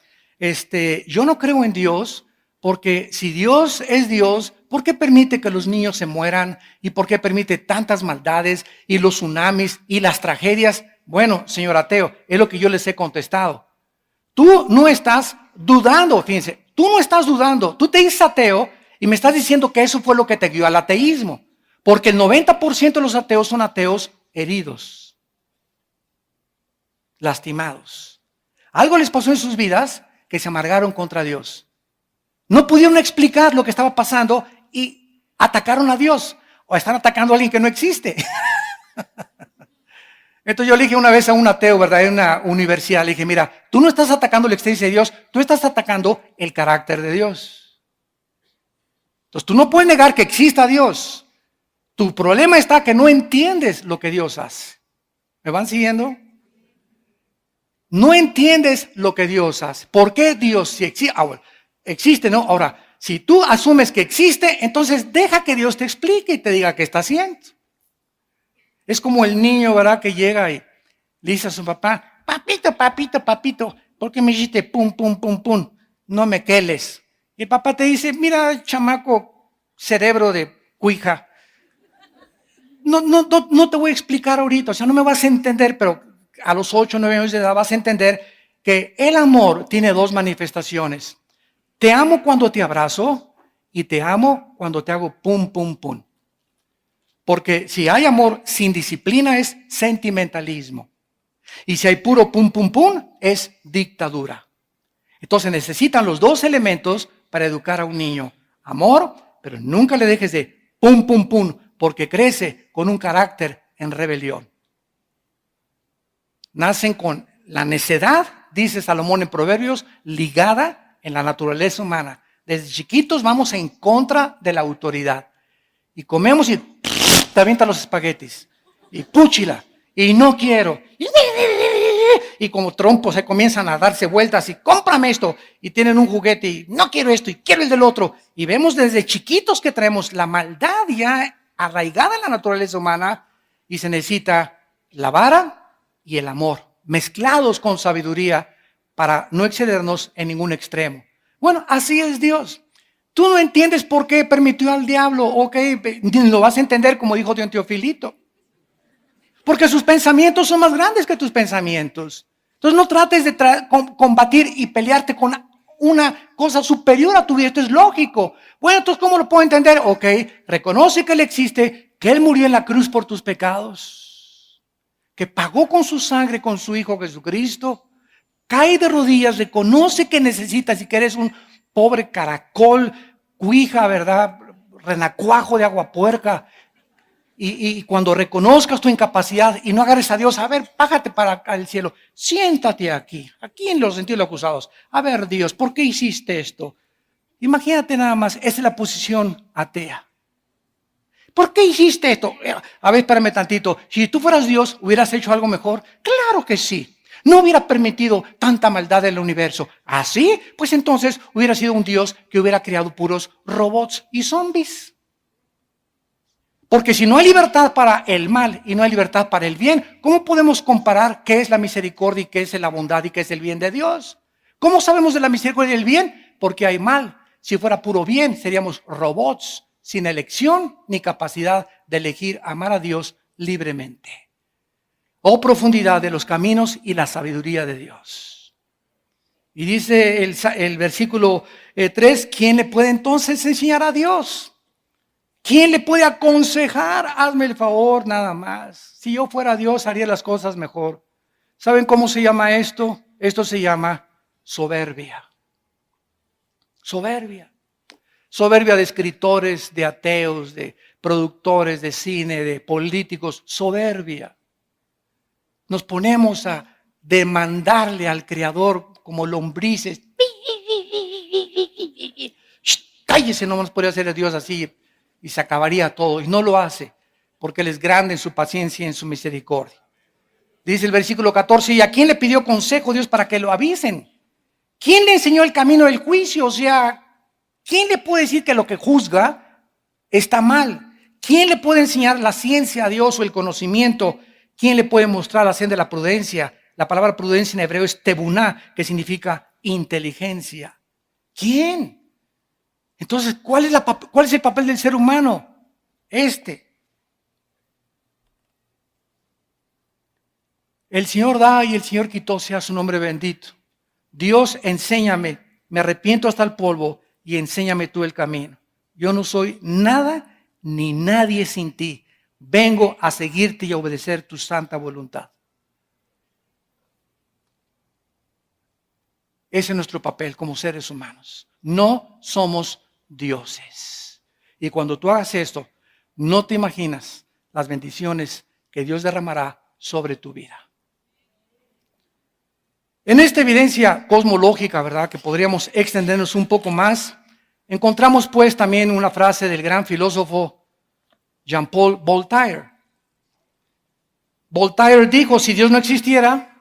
yo no creo en Dios porque si Dios es Dios, ¿por qué permite que los niños se mueran? ¿Y por qué permite tantas maldades y los tsunamis y las tragedias? Bueno, señor ateo, es lo que yo les he contestado. Tú no estás dudando, fíjense, tú no estás dudando, tú te dices ateo y me estás diciendo que eso fue lo que te guió al ateísmo, porque el 90% de los ateos son ateos heridos, lastimados. Algo les pasó en sus vidas que se amargaron contra Dios. No pudieron explicar lo que estaba pasando y atacaron a Dios o están atacando a alguien que no existe. Entonces yo le dije una vez a un ateo, ¿verdad? En una universidad, le dije, mira, tú no estás atacando la existencia de Dios, tú estás atacando el carácter de Dios. Entonces tú no puedes negar que exista Dios. Tu problema está que no entiendes lo que Dios hace. ¿Me van siguiendo? No entiendes lo que Dios hace. ¿Por qué Dios sí existe? Bueno, existe, ¿no? Ahora, si tú asumes que existe, entonces deja que Dios te explique y te diga qué está haciendo. Es como el niño, ¿verdad? Que llega y le dice a su papá, papito, ¿por qué me hiciste pum, pum, pum, pum? No me queles. Y el papá te dice, mira, chamaco, cerebro de cuija, no te voy a explicar ahorita, o sea, no me vas a entender, pero a los 8 o 9 años de edad vas a entender que el amor tiene 2 manifestaciones. Te amo cuando te abrazo y te amo cuando te hago pum, pum, pum. Porque si hay amor sin disciplina es sentimentalismo. Y si hay puro pum, pum, pum, es dictadura. Entonces necesitan los 2 elementos para educar a un niño. Amor, pero nunca le dejes de pum, pum, pum. porque crece con un carácter en rebelión. Nacen con la necedad, dice Salomón en Proverbios, ligada en la naturaleza humana. Desde chiquitos vamos en contra de la autoridad. Y comemos y te avientan los espaguetis. Y púchila. Y no quiero. Y como trompos se comienzan a darse vueltas y cómprame esto. Y tienen un juguete y no quiero esto y quiero el del otro. Y vemos desde chiquitos que traemos la maldad ya arraigada en la naturaleza humana. Y se necesita la vara y el amor, mezclados con sabiduría para no excedernos en ningún extremo. Bueno, así es Dios. Tú no entiendes por qué permitió al diablo, ok, lo vas a entender como dijo Don Teofilito. Porque sus pensamientos son más grandes que tus pensamientos. Entonces no trates de combatir y pelearte con una cosa superior a tu vida. Esto es lógico. Bueno, entonces ¿cómo lo puedo entender? Ok, reconoce que Él existe, que Él murió en la cruz por tus pecados, que pagó con su sangre, con su Hijo Jesucristo. Cae de rodillas, reconoce que necesitas y que eres un pobre caracol, cuija, ¿verdad? Renacuajo de agua puerca. Y cuando reconozcas tu incapacidad y no agarres a Dios, a ver, págate para el cielo. Siéntate aquí en los sentidos acusados. A ver, Dios, ¿por qué hiciste esto? Imagínate nada más, esa es la posición atea. ¿Por qué hiciste esto? A ver, espérame tantito. Si tú fueras Dios, ¿hubieras hecho algo mejor? Claro que sí. No hubiera permitido tanta maldad en el universo. ¿Así? Pues entonces hubiera sido un Dios que hubiera creado puros robots y zombies. Porque si no hay libertad para el mal y no hay libertad para el bien, ¿cómo podemos comparar qué es la misericordia y qué es la bondad y qué es el bien de Dios? ¿Cómo sabemos de la misericordia y el bien? Porque hay mal. Si fuera puro bien, seríamos robots sin elección ni capacidad de elegir amar a Dios libremente. Oh, profundidad de los caminos y la sabiduría de Dios. Y dice el versículo 3, ¿quién le puede entonces enseñar a Dios? ¿Quién le puede aconsejar? Hazme el favor nada más. Si yo fuera Dios, haría las cosas mejor. ¿Saben cómo se llama esto? Esto se llama soberbia. Soberbia. Soberbia de escritores, de ateos, de productores de cine, de políticos. Soberbia. Nos ponemos a demandarle al Creador como lombrices. Cállese, no nos podría hacer a Dios así. Y se acabaría todo. Y no lo hace, porque Él es grande en su paciencia y en su misericordia. Dice el versículo 14, ¿y a quién le pidió consejo Dios para que lo avisen? ¿Quién le enseñó el camino del juicio? O sea, ¿quién le puede decir que lo que juzga está mal? ¿Quién le puede enseñar la ciencia a Dios o el conocimiento? ¿Quién le puede mostrar la senda de la prudencia? La palabra prudencia en hebreo es tebuná, que significa inteligencia. ¿Quién? Entonces, ¿cuál es el papel del ser humano? El Señor da y el Señor quitó, sea su nombre bendito. Dios, enséñame, me arrepiento hasta el polvo y enséñame tú el camino. Yo no soy nada ni nadie sin ti. Vengo a seguirte y a obedecer tu santa voluntad. Ese es nuestro papel como seres humanos. No somos dioses. Y cuando tú hagas esto, no te imaginas las bendiciones que Dios derramará sobre tu vida. En esta evidencia cosmológica, ¿verdad?, que podríamos extendernos un poco más, encontramos pues también una frase del gran filósofo Jean-Paul Voltaire. Voltaire dijo, si Dios no existiera,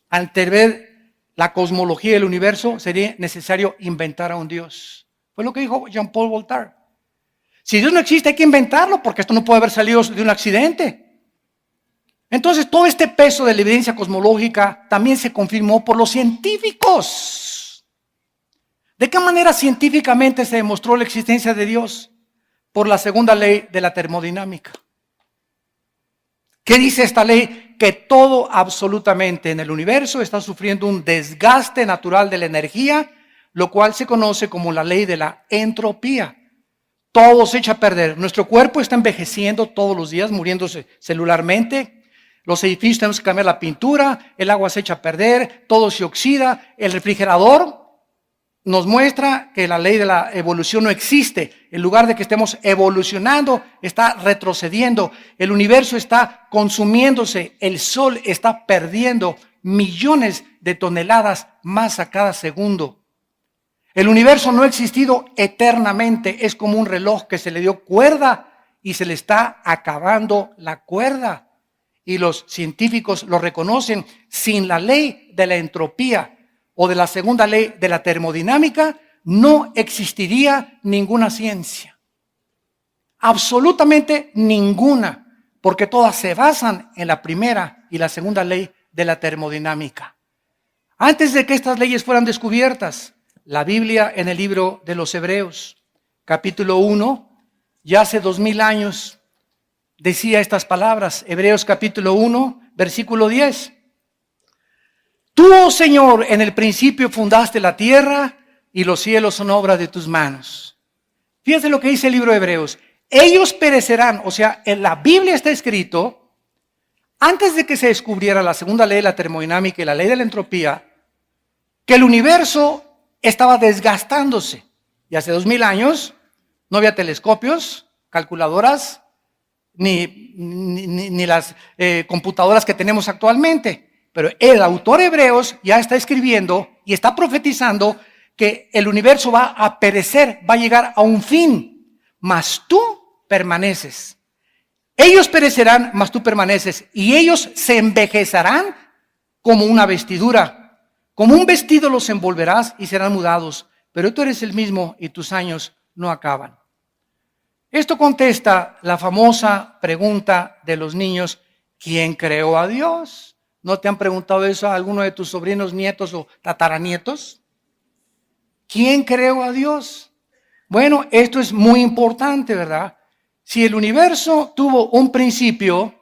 ante ver la cosmología del universo, sería necesario inventar a un Dios. Fue lo que dijo Jean-Paul Voltaire. Si Dios no existe, hay que inventarlo, porque esto no puede haber salido de un accidente. Entonces, todo este peso de la evidencia cosmológica también se confirmó por los científicos. ¿De qué manera científicamente se demostró la existencia de Dios? Por la segunda ley de la termodinámica. ¿Qué dice esta ley? Que todo absolutamente en el universo está sufriendo un desgaste natural de la energía, lo cual se conoce como la ley de la entropía. Todo se echa a perder. Nuestro cuerpo está envejeciendo todos los días, muriéndose celularmente. Los edificios tenemos que cambiar la pintura, el agua se echa a perder, todo se oxida, el refrigerador nos muestra que la ley de la evolución no existe. En lugar de que estemos evolucionando, está retrocediendo. El universo está consumiéndose. El sol está perdiendo millones de toneladas más a cada segundo. El universo no ha existido eternamente. Es como un reloj que se le dio cuerda y se le está acabando la cuerda. Y los científicos lo reconocen. Sin la ley de la entropía o de la segunda ley de la termodinámica, no existiría ninguna ciencia. Absolutamente ninguna, porque todas se basan en la primera y la segunda ley de la termodinámica. Antes de que estas leyes fueran descubiertas, la Biblia en el libro de los Hebreos, capítulo 1, ya hace 2000 años, decía estas palabras. Hebreos capítulo 1, versículo 10. Tú, oh Señor, en el principio fundaste la tierra y los cielos son obra de tus manos. Fíjense lo que dice el libro de Hebreos. Ellos perecerán, o sea, en la Biblia está escrito, antes de que se descubriera la segunda ley de la termodinámica y la ley de la entropía, que el universo estaba desgastándose. Y hace 2000 años no había telescopios, calculadoras, ni las computadoras que tenemos actualmente. Pero el autor Hebreos ya está escribiendo y está profetizando que el universo va a perecer, va a llegar a un fin, mas tú permaneces. Ellos perecerán, mas tú permaneces, y ellos se envejecerán como una vestidura. Como un vestido los envolverás y serán mudados, pero tú eres el mismo y tus años no acaban. Esto contesta la famosa pregunta de los niños: ¿quién creó a Dios? ¿No te han preguntado eso a alguno de tus sobrinos, nietos o tataranietos? ¿Quién creó a Dios? Bueno, esto es muy importante, ¿verdad? Si el universo tuvo un principio,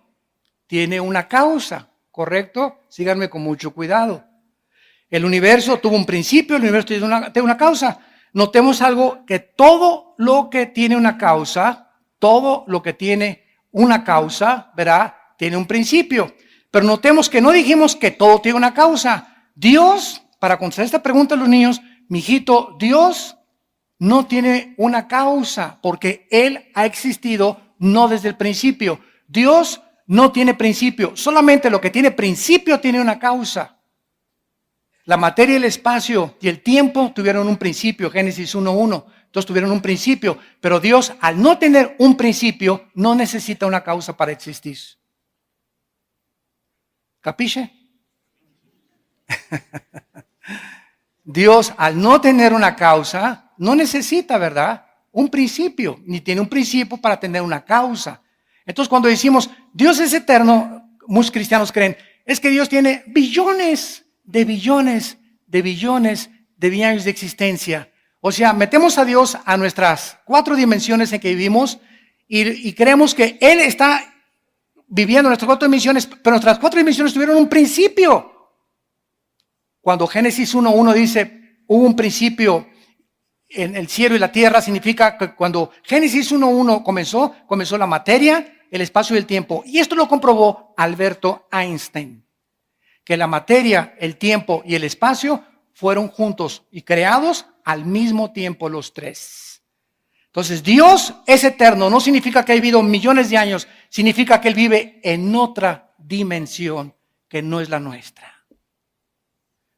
tiene una causa, ¿correcto? Síganme con mucho cuidado. El universo tuvo un principio, el universo tiene una causa. Notemos algo, que todo lo que tiene una causa, ¿verdad? Tiene un principio. Pero notemos que no dijimos que todo tiene una causa. Dios, para contestar esta pregunta a los niños, mijito, Dios no tiene una causa, porque Él ha existido no desde el principio. Dios no tiene principio, solamente lo que tiene principio tiene una causa. La materia, el espacio y el tiempo tuvieron un principio, Génesis 1:1. Entonces tuvieron un principio, pero Dios, al no tener un principio, no necesita una causa para existir. ¿Capisce? Dios, al no tener una causa, no necesita, ¿verdad?, un principio, ni tiene un principio para tener una causa. Entonces, cuando decimos Dios es eterno, muchos cristianos creen, es que Dios tiene billones de años de existencia. O sea, metemos a Dios a nuestras 4 dimensiones en que vivimos y creemos que Él está viviendo nuestras 4 dimensiones, pero nuestras 4 dimensiones tuvieron un principio. Cuando Génesis 1:1 dice, hubo un principio en el cielo y la tierra, significa que cuando Génesis 1:1 comenzó la materia, el espacio y el tiempo. Y esto lo comprobó Alberto Einstein, que la materia, el tiempo y el espacio fueron juntos y creados al mismo tiempo los tres. Entonces, Dios es eterno, no significa que ha vivido millones de años, significa que Él vive en otra dimensión que no es la nuestra.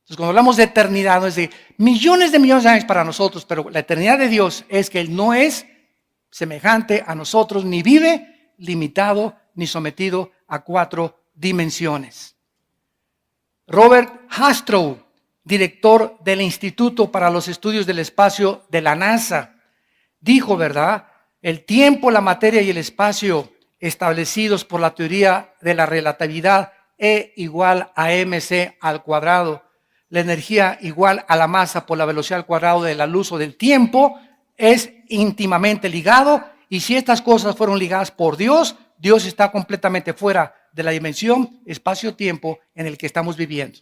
Entonces, cuando hablamos de eternidad, no es de millones de años para nosotros, pero la eternidad de Dios es que Él no es semejante a nosotros, ni vive limitado, ni sometido a 4 dimensiones. Robert Hastrow, director del Instituto para los Estudios del Espacio de la NASA, dijo, ¿verdad? El tiempo, la materia y el espacio establecidos por la teoría de la relatividad E igual a mc al cuadrado, la energía igual a la masa por la velocidad al cuadrado de la luz o del tiempo, es íntimamente ligado, y si estas cosas fueron ligadas por Dios, Dios está completamente fuera de la dimensión espacio-tiempo en el que estamos viviendo.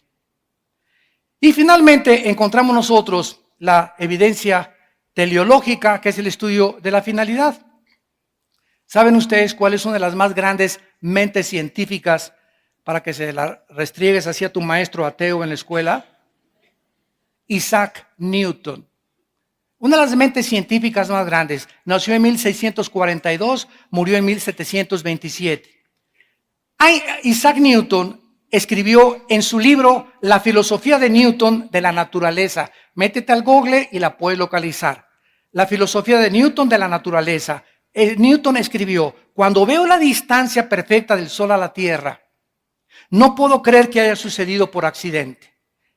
Y finalmente encontramos nosotros la evidencia teleológica, que es el estudio de la finalidad. ¿Saben ustedes cuál es una de las más grandes mentes científicas para que se la restriegues hacia tu maestro ateo en la escuela? Isaac Newton. Una de las mentes científicas más grandes. Nació en 1642, murió en 1727. Isaac Newton escribió en su libro La filosofía de Newton de la naturaleza. Métete al Google y la puedes localizar. La filosofía de Newton de la naturaleza. Newton escribió: cuando veo la distancia perfecta del Sol a la Tierra, no puedo creer que haya sucedido por accidente.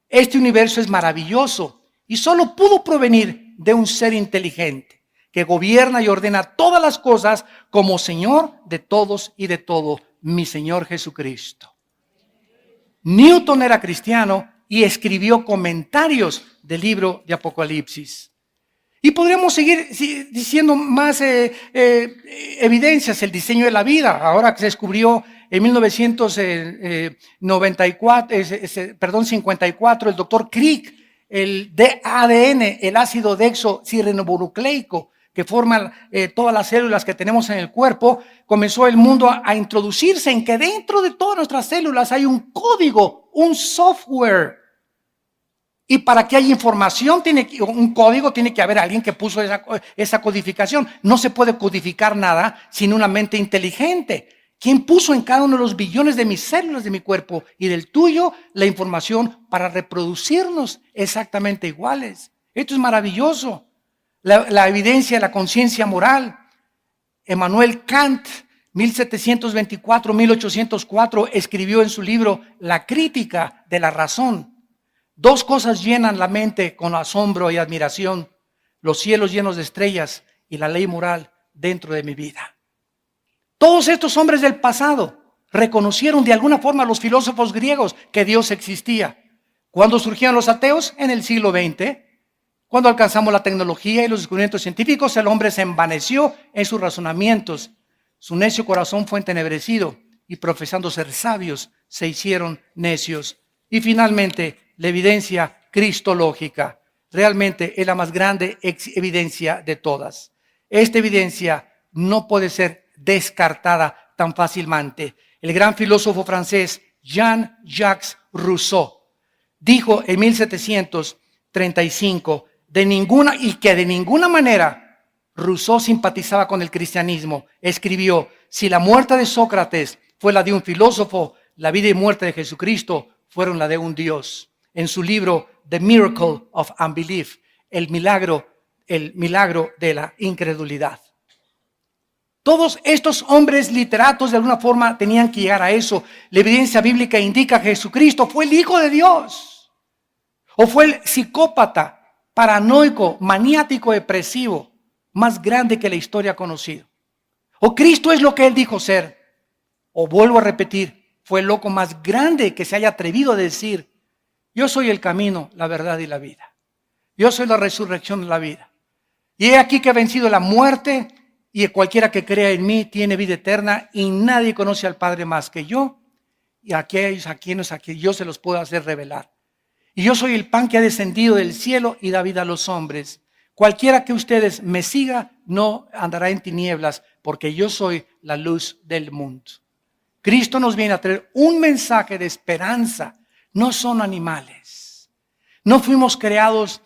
Este universo es maravilloso y solo pudo provenir de un ser inteligente que gobierna y ordena todas las cosas como Señor de todos y de todo, mi Señor Jesucristo. Newton era cristiano y escribió comentarios del libro de Apocalipsis. Y podríamos seguir diciendo más evidencias, el diseño de la vida. Ahora que se descubrió en 1954, el doctor Crick, el ADN, el ácido desoxirribonucleico, que forman todas las células que tenemos en el cuerpo, comenzó el mundo a introducirse en que dentro de todas nuestras células hay un código, un software. Y para que haya información, un código, tiene que haber alguien que puso esa codificación. No se puede codificar nada sin una mente inteligente. ¿Quién puso en cada uno de los billones de mis células de mi cuerpo y del tuyo la información para reproducirnos exactamente iguales? Esto es maravilloso. La evidencia de la conciencia moral. Emmanuel Kant, 1724-1804, escribió en su libro La crítica de la razón. Dos cosas llenan la mente con asombro y admiración: los cielos llenos de estrellas y la ley moral dentro de mi vida. Todos estos hombres del pasado reconocieron de alguna forma a los filósofos griegos que Dios existía. ¿Cuándo surgieron los ateos? En el siglo XX. Cuando alcanzamos la tecnología y los descubrimientos científicos, el hombre se envaneció en sus razonamientos. Su necio corazón fue entenebrecido y, profesando ser sabios, se hicieron necios. Y finalmente, la evidencia cristológica realmente es la más grande evidencia de todas. Esta evidencia no puede ser descartada tan fácilmente. El gran filósofo francés Jean-Jacques Rousseau dijo en 1735 de ninguna manera Rousseau simpatizaba con el cristianismo. Escribió: si la muerte de Sócrates fue la de un filósofo, la vida y muerte de Jesucristo fueron la de un Dios. En su libro The Miracle of Unbelief, el milagro de la incredulidad. Todos estos hombres literatos de alguna forma tenían que llegar a eso. La evidencia bíblica indica que Jesucristo fue el Hijo de Dios, o fue el psicópata, paranoico, maniático, depresivo más grande que la historia ha conocido. O Cristo es lo que Él dijo ser. O vuelvo a repetir, fue el loco más grande que se haya atrevido a decir: yo soy el camino, la verdad y la vida. Yo soy la resurrección de la vida. Y he aquí que he vencido la muerte, y cualquiera que crea en mí tiene vida eterna, y nadie conoce al Padre más que yo, y aquellos a quienes yo se los puedo hacer revelar. Y yo soy el pan que ha descendido del cielo y da vida a los hombres. Cualquiera que ustedes me siga no andará en tinieblas, porque yo soy la luz del mundo. Cristo nos viene a traer un mensaje de esperanza. No son animales. No fuimos creados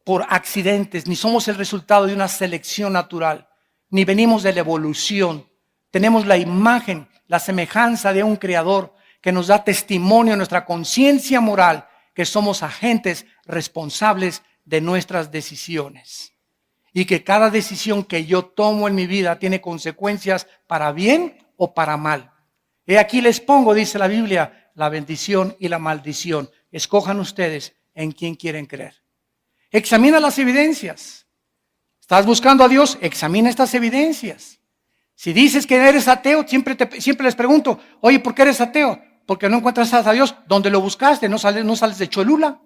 por accidentes, ni somos el resultado de una selección natural, ni venimos de la evolución. Tenemos la imagen, la semejanza de un creador que nos da testimonio en nuestra conciencia moral que somos agentes responsables de nuestras decisiones. Y que cada decisión que yo tomo en mi vida tiene consecuencias para bien o para mal. He aquí les pongo, dice la Biblia, la bendición y la maldición. Escojan ustedes en quién quieren creer. Examina las evidencias. ¿Estás buscando a Dios? Examina estas evidencias. Si dices que eres ateo, siempre les pregunto: oye, ¿por qué eres ateo? Porque no encuentras a Dios. ¿Dónde lo buscaste? ¿No sales de Cholula?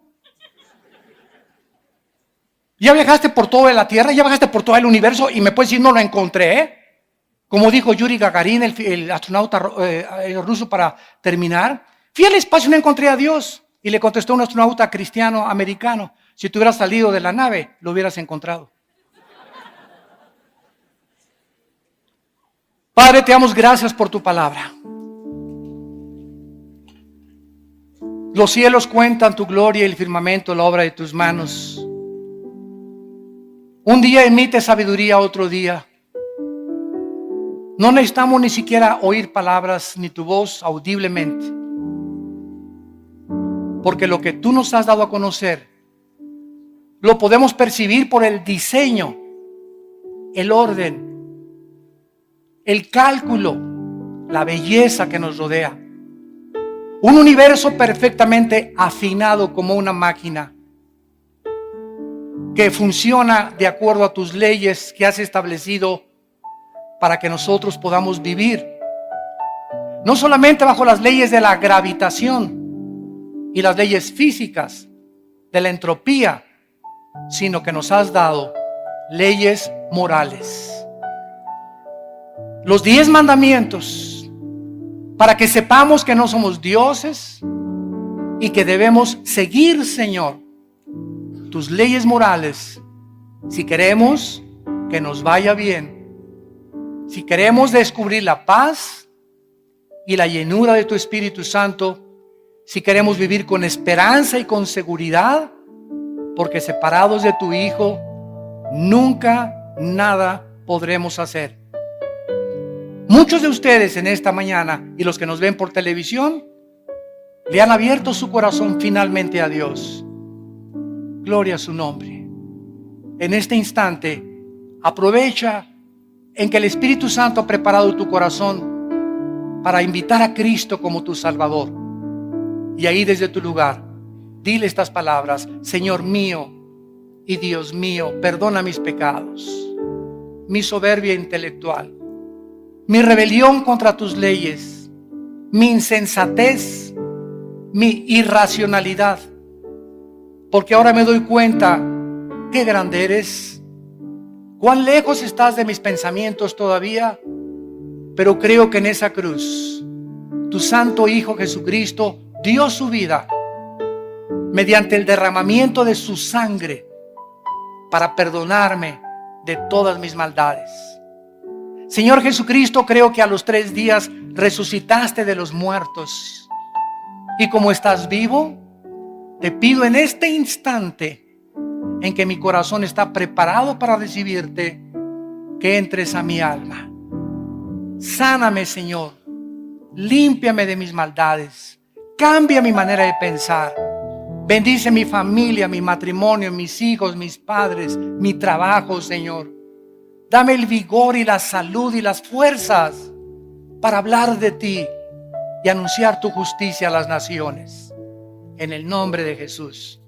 Ya viajaste por toda la tierra, ya viajaste por todo el universo y me puedes decir: no lo encontré, ¿eh? Como dijo Yuri Gagarin, el astronauta ruso, para terminar: fui al espacio y no encontré a Dios. Y le contestó un astronauta cristiano americano: si tú hubieras salido de la nave, lo hubieras encontrado. Padre, te damos gracias por tu palabra. Los cielos cuentan tu gloria y el firmamento la obra de tus manos. Un día emite sabiduría, otro día. No necesitamos ni siquiera oír palabras ni tu voz audiblemente. Porque lo que tú nos has dado a conocer, lo podemos percibir por el diseño, el orden, el cálculo, la belleza que nos rodea. Un universo perfectamente afinado como una máquina que funciona de acuerdo a tus leyes que has establecido para que nosotros podamos vivir. No solamente bajo las leyes de la gravitación y las leyes físicas de la entropía, sino que nos has dado leyes morales. Los 10 mandamientos, para que sepamos que no somos dioses y que debemos seguir, Señor, tus leyes morales, si queremos que nos vaya bien, si queremos descubrir la paz y la llenura de tu Espíritu Santo, si queremos vivir con esperanza y con seguridad, porque separados de tu Hijo, nunca nada podremos hacer. Muchos de ustedes en esta mañana y los que nos ven por televisión, le han abierto su corazón finalmente a Dios. Gloria a su nombre. En este instante, aprovecha en que el Espíritu Santo ha preparado tu corazón para invitar a Cristo como tu Salvador. Y ahí desde tu lugar, dile estas palabras: Señor mío y Dios mío, perdona mis pecados, mi soberbia intelectual, mi rebelión contra tus leyes, mi insensatez, mi irracionalidad. Porque ahora me doy cuenta qué grande eres, cuán lejos estás de mis pensamientos todavía, pero creo que en esa cruz tu santo Hijo Jesucristo dio su vida mediante el derramamiento de su sangre para perdonarme de todas mis maldades. Señor Jesucristo, creo que a los 3 días resucitaste de los muertos, y como estás vivo, te pido en este instante en que mi corazón está preparado para recibirte, que entres a mi alma. Sáname, Señor, límpiame de mis maldades, cambia mi manera de pensar, bendice mi familia, mi matrimonio, mis hijos, mis padres, mi trabajo, Señor. Dame el vigor y la salud y las fuerzas para hablar de ti y anunciar tu justicia a las naciones. En el nombre de Jesús.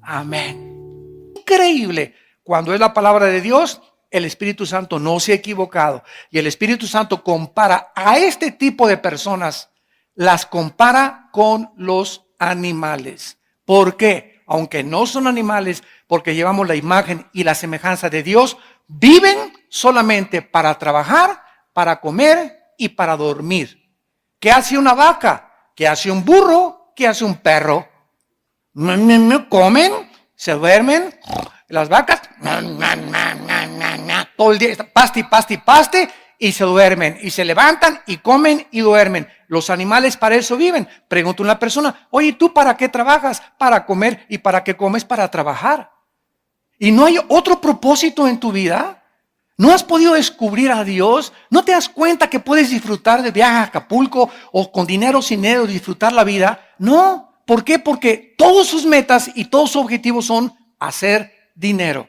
Amén. Increíble. Cuando es la palabra de Dios, el Espíritu Santo no se ha equivocado. Y el Espíritu Santo compara a este tipo de personas, las compara con los animales. ¿Por qué? Aunque no son animales, porque llevamos la imagen y la semejanza de Dios, viven solamente para trabajar, para comer y para dormir. ¿Qué hace una vaca? ¿Qué hace un burro? ¿Qué hace un perro? Comen, se duermen. Las vacas todo el día paste y se duermen, y se levantan y comen y duermen. Los animales para eso viven. Pregunta una persona: oye, ¿tú para qué trabajas? Para comer. ¿Y para qué comes? Para trabajar. ¿Y no hay otro propósito en tu vida? ¿No has podido descubrir a Dios? ¿No te das cuenta que puedes disfrutar del viaje a Acapulco o con dinero o sin dinero disfrutar la vida? No. ¿Por qué? Porque todos sus metas y todos sus objetivos son hacer dinero.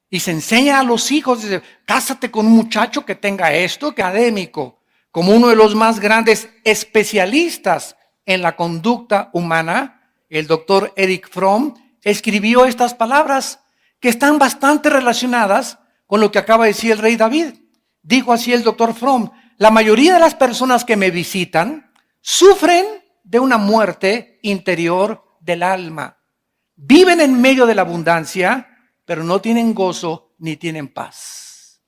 Y se enseña a los hijos, dice: cásate con un muchacho que tenga esto, que académico. Como uno de los más grandes especialistas en la conducta humana, el doctor Erich Fromm, escribió estas palabras que están bastante relacionadas con lo que acaba de decir el rey David. Dijo así el doctor Fromm: la mayoría de las personas que me visitan sufren de una muerte interior del alma. Viven en medio de la abundancia, pero no tienen gozo ni tienen paz.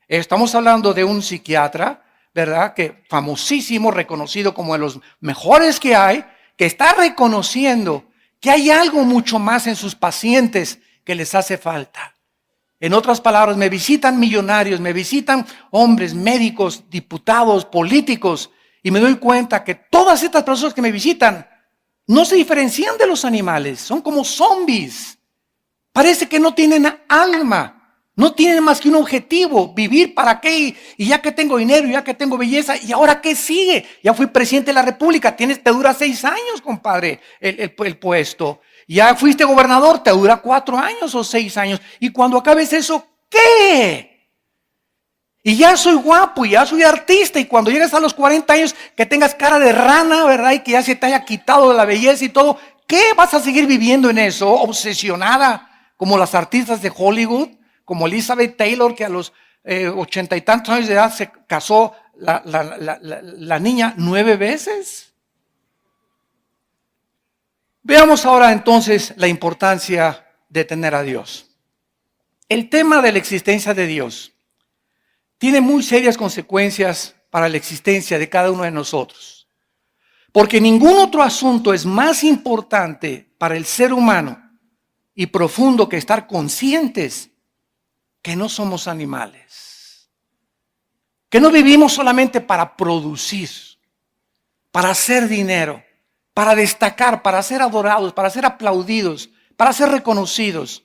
Estamos hablando de un psiquiatra, ¿verdad? Que famosísimo, reconocido como de los mejores que hay, que está reconociendo que hay algo mucho más en sus pacientes que les hace falta. En otras palabras, me visitan millonarios, me visitan hombres, médicos, diputados, políticos, y me doy cuenta que todas estas personas que me visitan no se diferencian de los animales, son como zombies. Parece que no tienen alma, no tienen más que un objetivo, vivir para qué, y ya que tengo dinero, ya que tengo belleza, ¿y ahora qué sigue? Ya fui presidente de la República, te dura 6 años, compadre, el puesto. Ya fuiste gobernador, te dura 4 años o 6 años. Y cuando acabes eso, ¿qué? Y ya soy guapo, y ya soy artista, y cuando llegues a los 40 años, que tengas cara de rana, ¿verdad? Y que ya se te haya quitado de la belleza y todo, ¿qué? ¿Vas a seguir viviendo en eso, obsesionada? Como las artistas de Hollywood, como Elizabeth Taylor, que a los 80 y tantos años de edad se casó la niña 9 veces. Veamos ahora entonces la importancia de tener a Dios. El tema de la existencia de Dios tiene muy serias consecuencias para la existencia de cada uno de nosotros. Porque ningún otro asunto es más importante para el ser humano y profundo que estar conscientes que no somos animales, que no vivimos solamente para producir, para hacer dinero, para destacar, para ser adorados, para ser aplaudidos, para ser reconocidos.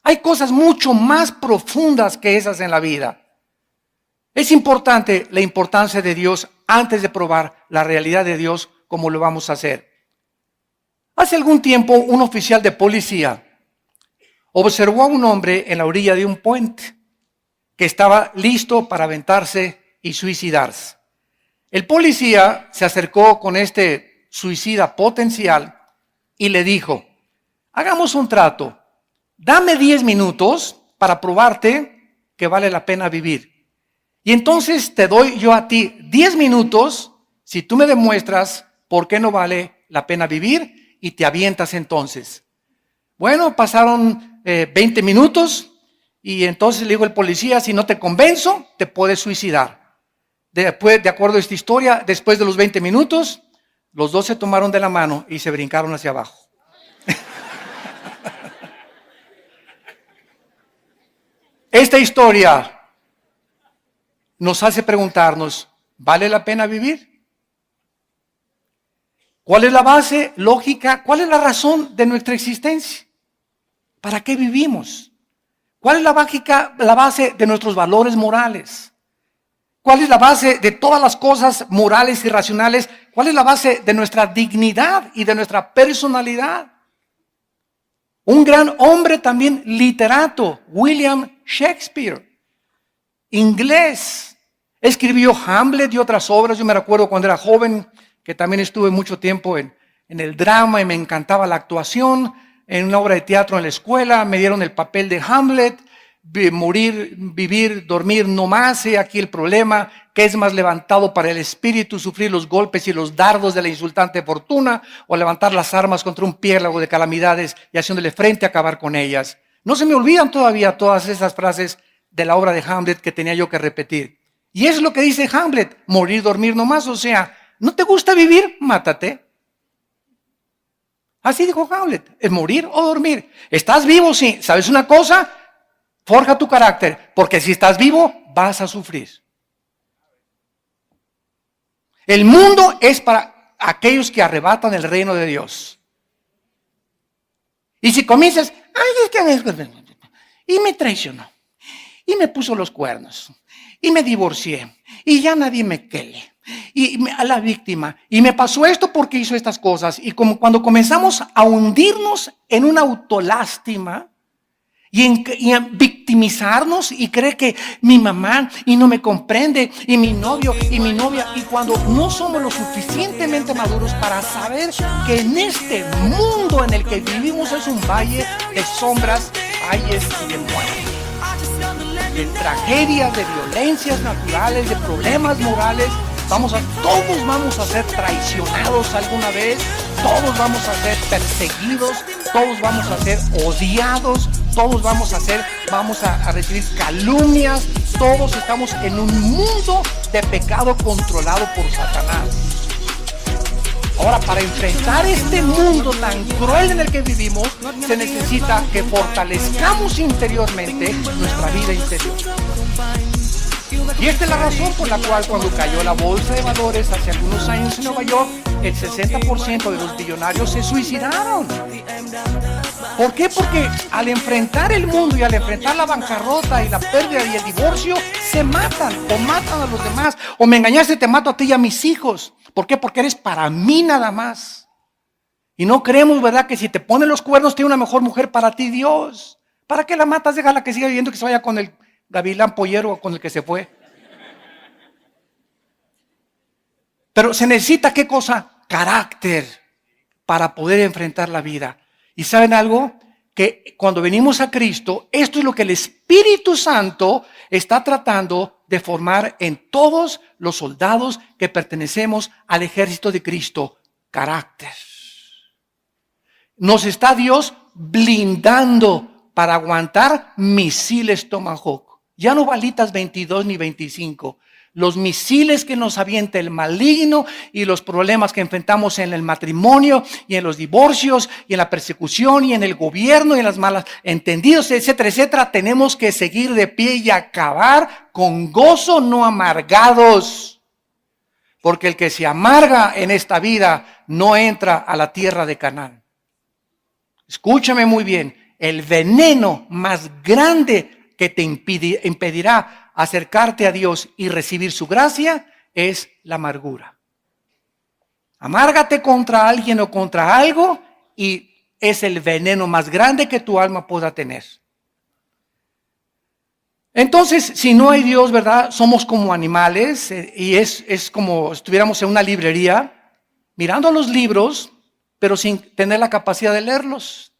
Hay cosas mucho más profundas que esas en la vida. Es importante la importancia de Dios antes de probar la realidad de Dios como lo vamos a hacer. Hace algún tiempo un oficial de policía observó a un hombre en la orilla de un puente que estaba listo para aventarse y suicidarse. El policía se acercó con este suicida potencial y le dijo: hagamos un trato, dame 10 minutos para probarte que vale la pena vivir. Y entonces te doy yo a ti 10 minutos si tú me demuestras por qué no vale la pena vivir y te avientas entonces. Bueno, pasaron 20 minutos y entonces le dijo el policía: si no te convenzo, te puedes suicidar. Después, de acuerdo a esta historia, después de los 20 minutos, los dos se tomaron de la mano y se brincaron hacia abajo. Esta historia nos hace preguntarnos: ¿vale la pena vivir? ¿Cuál es la base lógica? ¿Cuál es la razón de nuestra existencia? ¿Para qué vivimos? ¿Cuál es la base de nuestros valores morales? ¿Cuál es la base de todas las cosas morales y racionales? ¿Cuál es la base de nuestra dignidad y de nuestra personalidad? Un gran hombre también literato, William Shakespeare, inglés, escribió Hamlet y otras obras. Yo me recuerdo cuando era joven que también estuve mucho tiempo en el drama y me encantaba la actuación. En una obra de teatro en la escuela me dieron el papel de Hamlet: morir, vivir, dormir, no más. He aquí el problema, que es más levantado para el espíritu sufrir los golpes y los dardos de la insultante fortuna, o levantar las armas contra un piélago de calamidades y haciéndole frente a acabar con ellas. No se me olvidan todavía todas esas frases de la obra de Hamlet que tenía yo que repetir. Y es lo que dice Hamlet: morir, dormir, no más. O sea, ¿no te gusta vivir? Mátate. Así dijo Hamlet: es morir o dormir. ¿Estás vivo? Sí. ¿Sabes una cosa? Forja tu carácter, porque si estás vivo, vas a sufrir. El mundo es para aquellos que arrebatan el reino de Dios. Y si comienzas: ay, es que y me traicionó, y me puso los cuernos, y me divorcié, y ya nadie me quiere, y a la víctima, y me pasó esto porque hizo estas cosas. Y como cuando comenzamos a hundirnos en una autolástima y en victimizarnos y creer que mi mamá y no me comprende, y mi novio y mi novia, y cuando no somos lo suficientemente maduros para saber que en este mundo en el que vivimos es un valle de sombras, valles y de muerte, de tragedias, de violencias naturales, de problemas morales. Todos vamos a ser traicionados alguna vez, todos vamos a ser perseguidos, todos vamos a ser odiados, todos vamos a recibir calumnias. Todos estamos en un mundo de pecado controlado por Satanás. Ahora, para enfrentar este mundo tan cruel en el que vivimos, se necesita que fortalezcamos interiormente nuestra vida interior. Y esta es la razón por la cual cuando cayó la bolsa de valores hace algunos años en Nueva York, el 60% de los billonarios se suicidaron. ¿Por qué? Porque al enfrentar el mundo y al enfrentar la bancarrota y la pérdida y el divorcio, se matan o matan a los demás. O me engañaste, te mato a ti y a mis hijos. ¿Por qué? Porque eres para mí nada más. Y no creemos, ¿verdad?, que si te ponen los cuernos tiene una mejor mujer para ti, Dios. ¿Para qué la matas? Déjala que siga viviendo, que se vaya con el gavilán pollero o con el que se fue. Pero se necesita, ¿qué cosa? Carácter para poder enfrentar la vida. ¿Y saben algo? Que cuando venimos a Cristo, esto es lo que el Espíritu Santo está tratando de formar en todos los soldados que pertenecemos al ejército de Cristo. Carácter. Nos está Dios blindando para aguantar misiles Tomahawk. Ya no balitas 22 ni 25. Los misiles que nos avienta el maligno y los problemas que enfrentamos en el matrimonio y en los divorcios y en la persecución y en el gobierno y en las malas entendidos, etcétera, etcétera. Tenemos que seguir de pie y acabar con gozo, no amargados. Porque el que se amarga en esta vida no entra a la tierra de Canaán. Escúchame muy bien, el veneno más grande que te impedirá acercarte a Dios y recibir su gracia es la amargura. Amárgate contra alguien o contra algo y es el veneno más grande que tu alma pueda tener. Entonces, si no hay Dios, ¿verdad? Somos como animales y es como si estuviéramos en una librería mirando los libros, pero sin tener la capacidad de leerlos.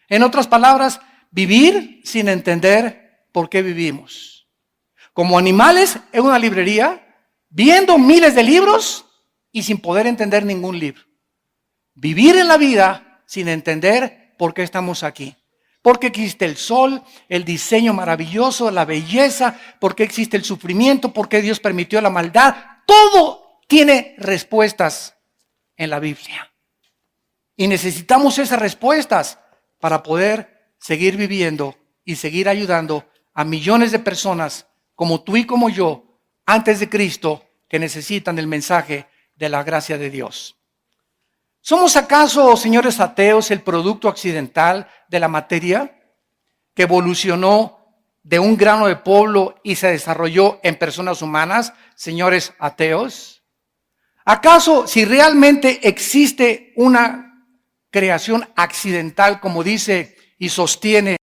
En otras palabras, vivir sin entender por qué vivimos. Como animales en una librería, viendo miles de libros y sin poder entender ningún libro. Vivir en la vida sin entender por qué estamos aquí. Por qué existe el sol, el diseño maravilloso, la belleza, por qué existe el sufrimiento, por qué Dios permitió la maldad. Todo tiene respuestas en la Biblia. Y necesitamos esas respuestas para poder seguir viviendo y seguir ayudando a millones de personas como tú y como yo, antes de Cristo, que necesitan el mensaje de la gracia de Dios. ¿Somos acaso, señores ateos, el producto accidental de la materia que evolucionó de un grano de polvo y se desarrolló en personas humanas, señores ateos? ¿Acaso, si realmente existe una creación accidental, como dice y sostiene